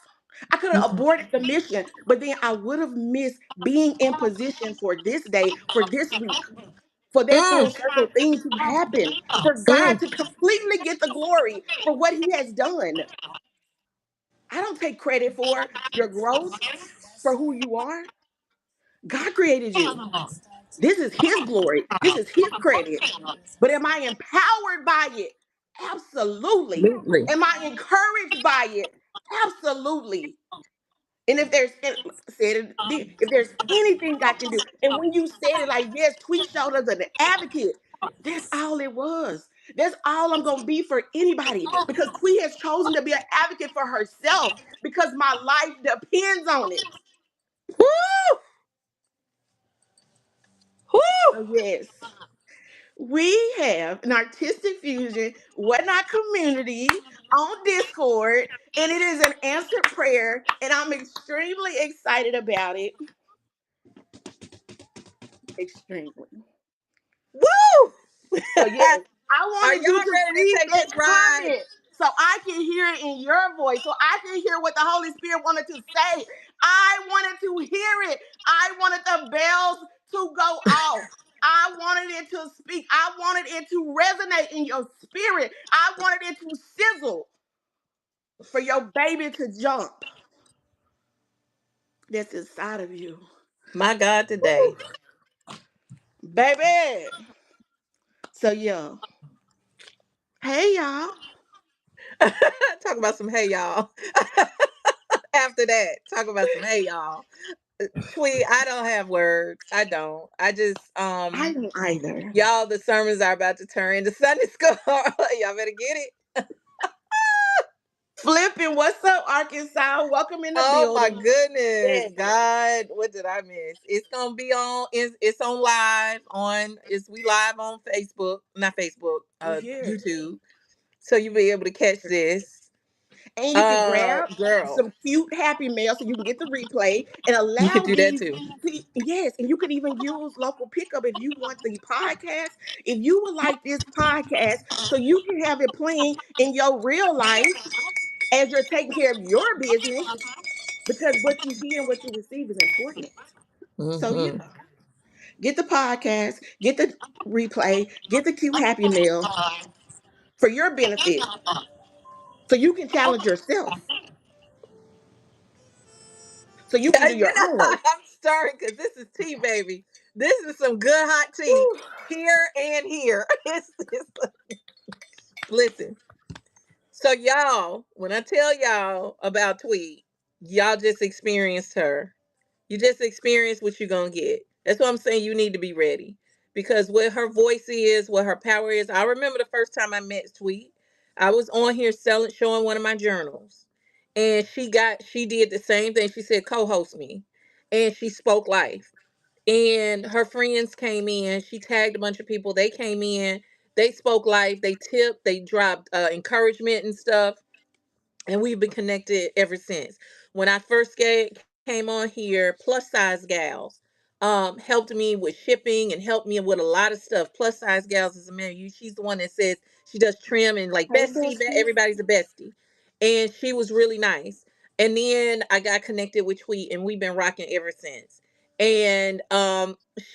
I could have aborted the mission, but then I would have missed being in position for this day, for this week, for that Mm. full circle thing to happen, for God Mm. to completely get the glory for what He has done. I don't take credit for your growth, for who you are. God created you. This is His glory, this is His credit. But am I empowered by it? Absolutely. Absolutely. Am I encouraged by it? Absolutely. And if there's if there's anything I can do, and when you said it like yes, Tweet showed us an advocate. That's all it was. That's all I'm gonna be for anybody because Tweet has chosen to be an advocate for herself because my life depends on it. Woo! Woo! So yes, we have an artistic fusion whatnot community on Discord, and it is an answered prayer, and I'm extremely excited about it. Extremely. Woo! So yes, I Are wanted you y'all to ready to read take that this ride? comment so I can hear it in your voice, so I can hear what the Holy Spirit wanted to say. I wanted to hear it. I wanted the bells to go off. I wanted it to speak. I wanted it to resonate in your spirit. I wanted it to sizzle for your baby to jump that's inside of you. My God, today. Woo, baby. So yeah. Hey y'all. Talk about some hey y'all. After that, talk about some hey y'all. Tweet, I don't have words. I don't. I just I don't either. y'all, the sermons are about to turn into Sunday school. Y'all better get it. Flipping, what's up, Arkansas? Welcome in the Oh my building. goodness, Yes, God, what did I miss? It's gonna be on. It's on live on. Is we live on Facebook? Not Facebook. we here. YouTube. So you'll be able to catch this. And you can grab Girl, some cute Happy Mail so you can get the replay and you could allow do that these. too. Yes, and you can even use local pickup if you want the podcast. If you would like this podcast, so you can have it playing in your real life as you're taking care of your business, because what you hear and what you receive is important. So yeah, Hmm. get the podcast, get the replay, get the cute Happy Mail for your benefit, so you can challenge yourself, so you can do You your know, own work. I'm stirring because this is tea, baby. This is some good hot tea Whew. here and here. Listen. So y'all, when I tell y'all about Tweet, y'all just experienced her. You just experience what you're gonna get. That's what I'm saying. You need to be ready because what her voice is, what her power is. I remember the first time I met Tweet. I was on here selling, showing one of my journals, and she did the same thing. She said, "Co-host me," and she spoke life. And her friends came in. She tagged a bunch of people. They came in. They spoke life. They tipped. They dropped encouragement and stuff, and we've been connected ever since. When I first came on here, plus size gals helped me with shipping and helped me with a lot of stuff. Plus size gals is a man. She's the one that says she does trim and like Hey, bestie. bestie. Everybody's a bestie, and she was really nice. And then I got connected with Tweet, and we've been rocking ever since. And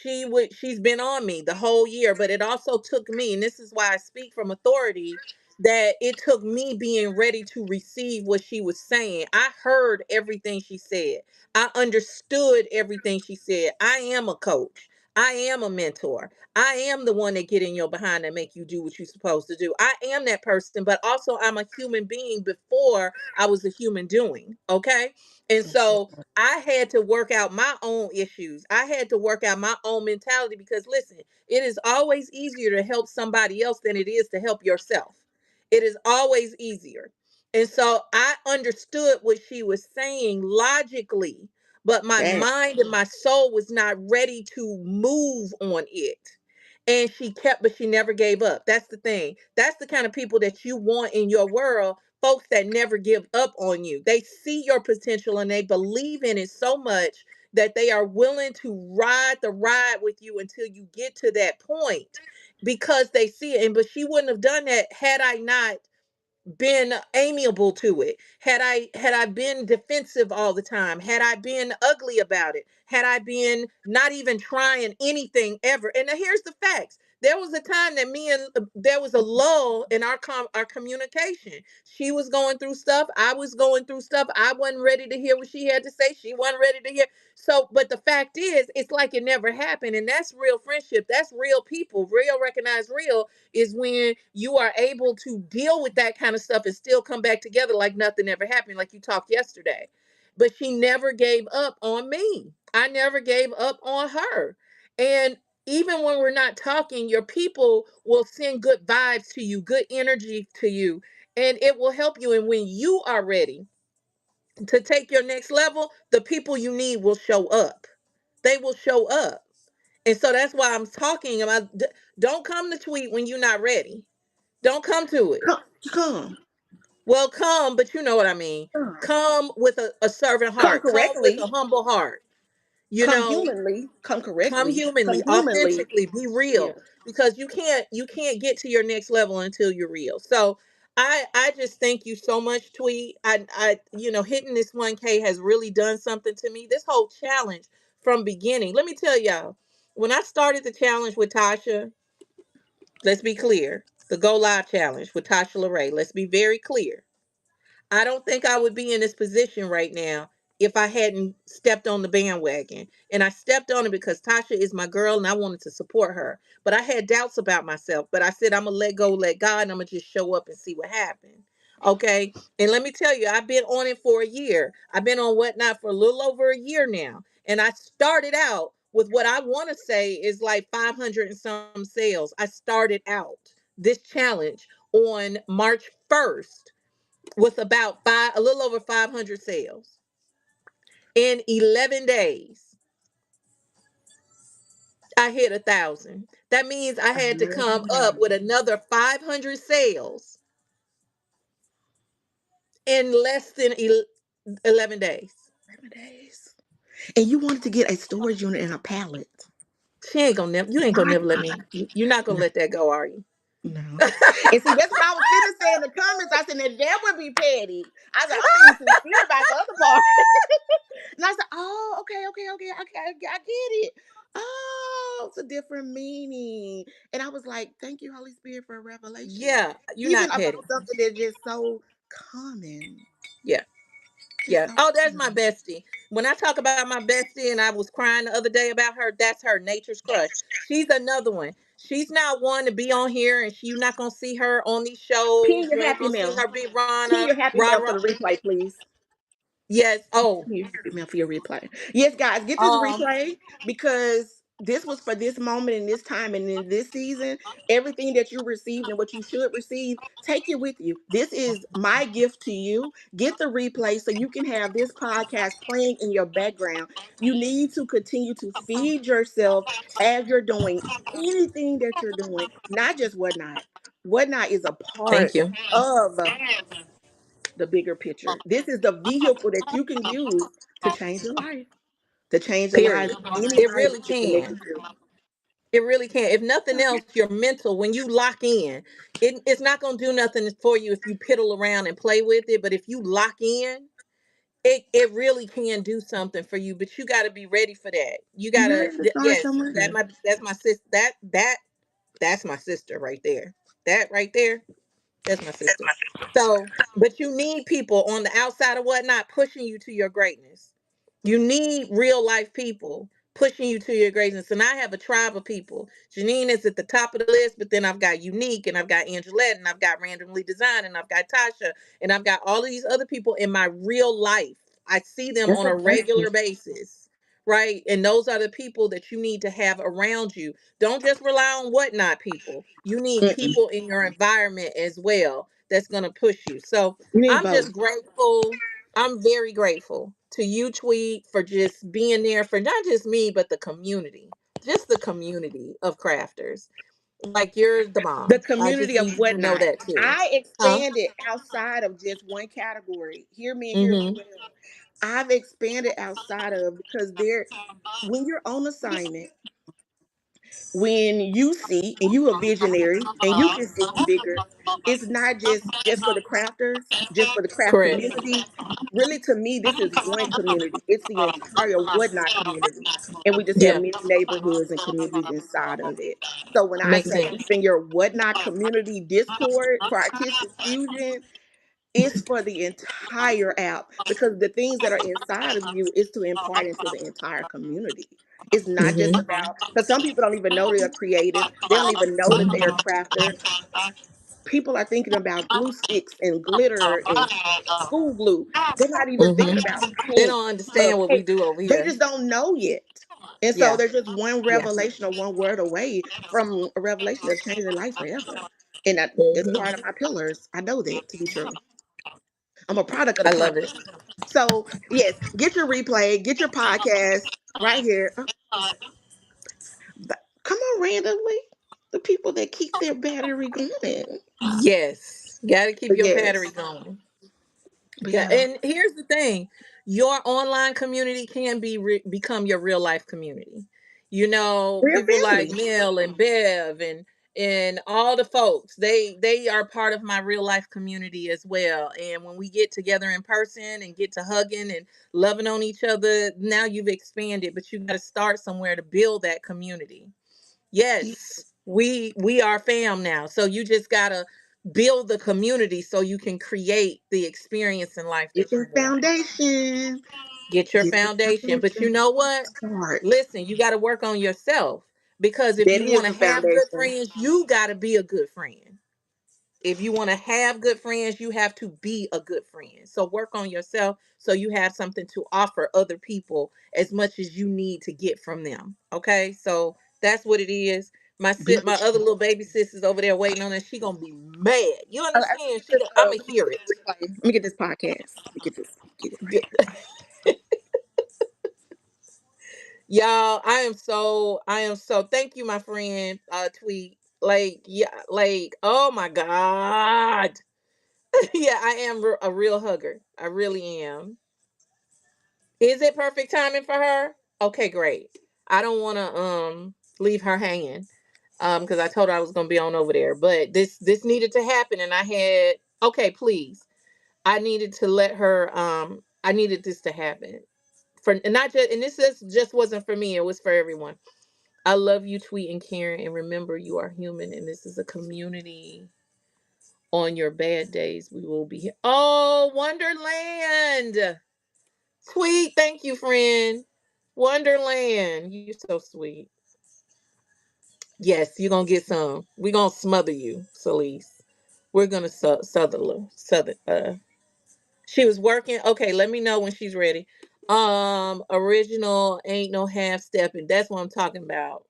she's been on me the whole year, but it also took me, and this is why I speak from authority, that it took me being ready to receive what she was saying. I heard everything she said. I understood everything she said. I am a coach. I am a mentor. I am the one that get in your behind and make you do what you're supposed to do. I am that person, but also I'm a human being before I was a human doing. Okay. And Yes, so I had to work out my own issues. I had to work out my own mentality because listen, it is always easier to help somebody else than it is to help yourself. It is always easier. And so I understood what she was saying logically, but my that mind and my soul was not ready to move on it. And she kept, but she never gave up. That's the thing. That's the kind of people that you want in your world, folks that never give up on you. They see your potential and they believe in it so much that they are willing to ride the ride with you until you get to that point because they see it. And but she wouldn't have done that had I not been amiable to it, had I been defensive all the time, had I been ugly about it, had I been not even trying anything ever. And now here's the facts. There was a time that me and there was a lull in our communication. She was going through stuff, I was going through stuff. I wasn't ready to hear what she had to say, she wasn't ready to hear. So but the fact is, it's like it never happened. And that's real friendship. That's real people. Real recognize real is when you are able to deal with that kind of stuff and still come back together like nothing ever happened, like you talked yesterday. But she never gave up on me. I never gave up on her. And even when we're not talking, your people will send good vibes to you, good energy to you, and it will help you. And when you are ready to take your next level, the people you need will show up. They will show up. And so that's why I'm talking about don't come to Tweet when you're not ready. Don't come to it. come, come, Well, come, but you know what I mean. come, Come with a servant come heart. Come with a correctly, humble heart. You come know, humanly, come come correctly, come humanly, humanly. authentically, be Yeah. real. Because you can't get to your next level until you're real. So I just thank you so much, Tweet. Hitting this 1K has really done something to me. This whole challenge from beginning. Let me tell y'all, when I started the challenge with Tasha, let's be clear. The Go Live challenge with Tasha Lorray. Let's be very clear. I don't think I would be in this position right now if I hadn't stepped on the bandwagon. And I stepped on it because Tasha is my girl and I wanted to support her. But I had doubts about myself. But I said, I'm going to let go, let God, and I'm going to just show up and see what happens. Okay. And let me tell you, I've been on it for a year. I've been on Whatnot for a little over a year now. And I started out with what I want to say is like 500 and some sales. I started out this challenge on March 1st with about a little over 500 sales in 11 days. I hit 1,000. That means I I had to love come up that. with another 500 sales in less than 11 days. 7 days. And you wanted to get a storage unit and a pallet. She ain't gonna never, you ain't gonna My never let God. me, you're not gonna No, let that go, are you? no. And see, that's what I was finna say in the comments. I said, now that would be petty. I said, I'm being sincere about the other part. And I said, oh, okay, okay, okay, okay, I get it. Oh, it's a different meaning. And I was like, thank you, Holy Spirit, for a revelation. Yeah, you're Even not about petty. something that's just so common. Yeah. She's Yeah. so Oh, there's my pretty. bestie. When I talk about my bestie and I was crying the other day about her, that's her, Nature's Crush. She's another one. She's not one to be on here, and you're not gonna see her on these Pin shows. your You ain't happy gonna see mail. her be Pin Rana, your happy rah mail for rah. the replay, please. Yes. Oh. You have email for your replay. Yes, guys, get this Um. replay because this was for this moment in this time and in this season. Everything that you received and what you should receive, take it with you. This is my gift to you. Get the replay so you can have this podcast playing in your background. You need to continue to feed yourself as you're doing anything that you're doing, not just whatnot. Whatnot is a Thank part you. of the bigger picture. This is the vehicle that you can use to change your life, to change the lives Period. of It anybody really that you're can. connected to. It really can. If nothing else, your mental, when you lock in, it's not going to do nothing for you if you piddle around and play with it. But if you lock in, it really can do something for you. But you got to be ready for that. You got You're to, ready to start yes, somewhere. that's my sister. That's my sister right there. That right there, that's my sister. So, but you need people on the outside of whatnot pushing you to your greatness. You need real life people pushing you to your greatness. And I have a tribe of people. Janine is at the top of the list, but then I've got Unique and I've got Angelette and I've got Randomly Designed and I've got Tasha and I've got all of these other people in my real life. I see them That's on a a blessing. regular basis. Right. And those are the people that you need to have around you. Don't just rely on whatnot people. You need Mm-mm. people in your environment as well that's going to push you. So You need I'm both. just grateful. I'm very grateful to you, Tweet, for just being there for not just me, but the community, just the community of crafters. Like you're the The bomb. I just community of need you to know whatnot. that too. I Huh? expanded outside of just one category. Hear me and hear me Mm-hmm. well. I've expanded outside of because there, when you're on assignment, when you see and you a visionary and you can see bigger, it's not just for the crafters, just for the craft Correct. community. Really, to me, this is one community. It's the entire whatnot community, and we just have Yeah. many neighborhoods and communities inside of it. So when I Makes say sense. even your whatnot community Discord for Artistic Fusion, it's for the entire app because the things that are inside of you is to impart into the entire community. It's not just Mm-hmm. about because some people don't even know they're creative. They don't even know that they're a crafter. People are thinking about glue sticks and glitter and school glue. They're not even thinking Mm-hmm. about They paint, don't understand what we paper. do over They here. just don't know yet. And so Yeah. they're just one Yeah. revelation or one word away from a revelation that's changing their life forever. And that's part of Mm-hmm. my pillars. I know that to be true. I'm a product of the I love process. it. So yes, get your replay, get your podcast right here. Come on, randomly. The people that keep their battery going. Yes. Got to keep But your battery yes, going. but Yeah, yeah, and here's the thing: your online community can become your real life community. You know, real people like family. Mel and Bev and all the folks. They are part of my real life community as well. And when we get together in person and get to hugging and loving on each other, now you've expanded, but you got to start somewhere to build that community. Yes, we are fam now. So you just gotta build the community so you can create the experience in life Get that you your want. foundation. Get your Get your foundation. But you foundation. know what? Start. Listen, you gotta work on yourself because if That you is want to the have good foundation. friends, you gotta be a good friend. If you want to have good friends, you have to be a good friend. So work on yourself so you have something to offer other people as much as you need to get from them. Okay? So that's what it is. Be My other little baby sis is over there waiting on us. She gonna be mad. You understand? I'ma let me hear get this it. replay. Let me get this podcast. Let me get this. Get it right. Y'all, I am so thank you, my friend, Tweet. Like, yeah, like, oh my God. Yeah, I am a real hugger. I really am. Is it perfect timing for her? Okay, great. I don't want to leave her hanging because I told her I was going to be on over there, but this needed to happen and I had okay, please. I needed to let her I needed this to happen. For and not just and this is just wasn't for me, it was for everyone. I love you, Tweet and Karen, and remember you are human and this is a community. On your bad days, we will be here. Oh, Wonderland. Sweet, thank you, friend. Wonderland, you so sweet. Yes, you're gonna get some. We're gonna smother you, Celeste. We're gonna she was working. Okay, let me know when she's ready. Original ain't no half stepping. That's what I'm talking about.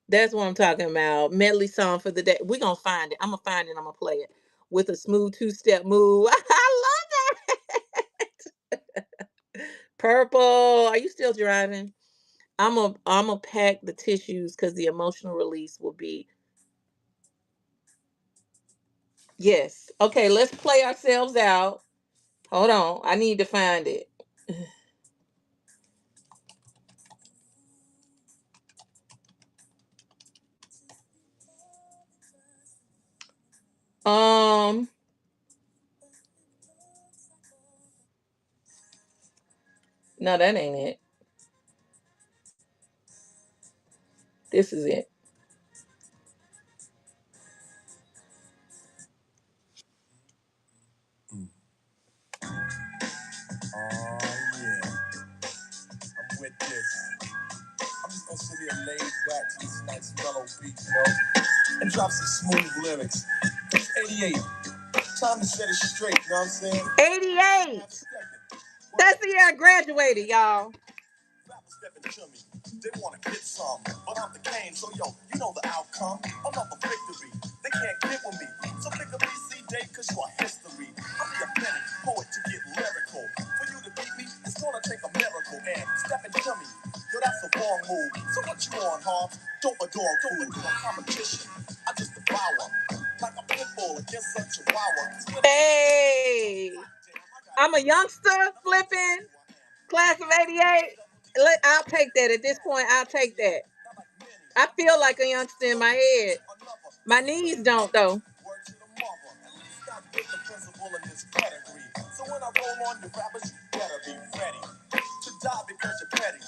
That's what I'm talking about. Medley song for the day. We're gonna find it. I'm gonna find it. I'm gonna play it with a smooth two-step move. I love it. Purple. Are you still driving? I'm gonna pack the tissues because the emotional release will be yes. Okay, let's play ourselves out. Hold on. I need to find it. Um, no, that ain't it. This is it. Oh yeah, I'm with this. I'm just gonna sit here laid back to this nice mellow beat, and drop some smooth lyrics. 88. Time to set it straight, you know what I'm saying? 88. That's the year I graduated, y'all. Stepping to me. They want to get some, but I'm the king, so yo, you know the outcome. Another victory. They can't get with me. So pick a BC date, cause you are history. I'm the authentic poet to get lyrical. For you to beat me, it's gonna take a miracle. And stepping to me, yo, that's a wrong move. So what you on, Hobbs? Don't adore food. Competition, I just devour. Like a pit bull against a chihuahua. Hey! I'm a youngster flipping. Class of 88. I'll take that. At this point, I'll take that. I feel like a youngster in my head. My knees don't, though. So when I roll on the rappers, you better be ready to die because you're petty.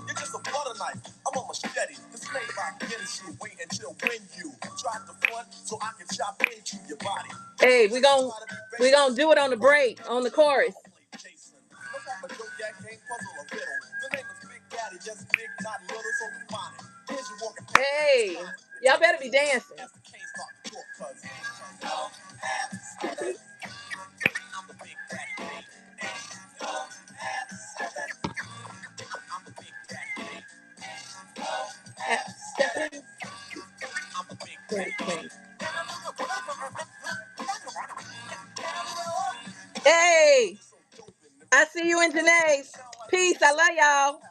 You're just a butter knife. I'm a machete. This made by Genshin. Wait until when you drive the front so I can chop into your body. Hey, we gonna do it on the break, on the chorus. Hey, y'all better be dancing. Hey, I see you in Janae's. Peace. I love y'all.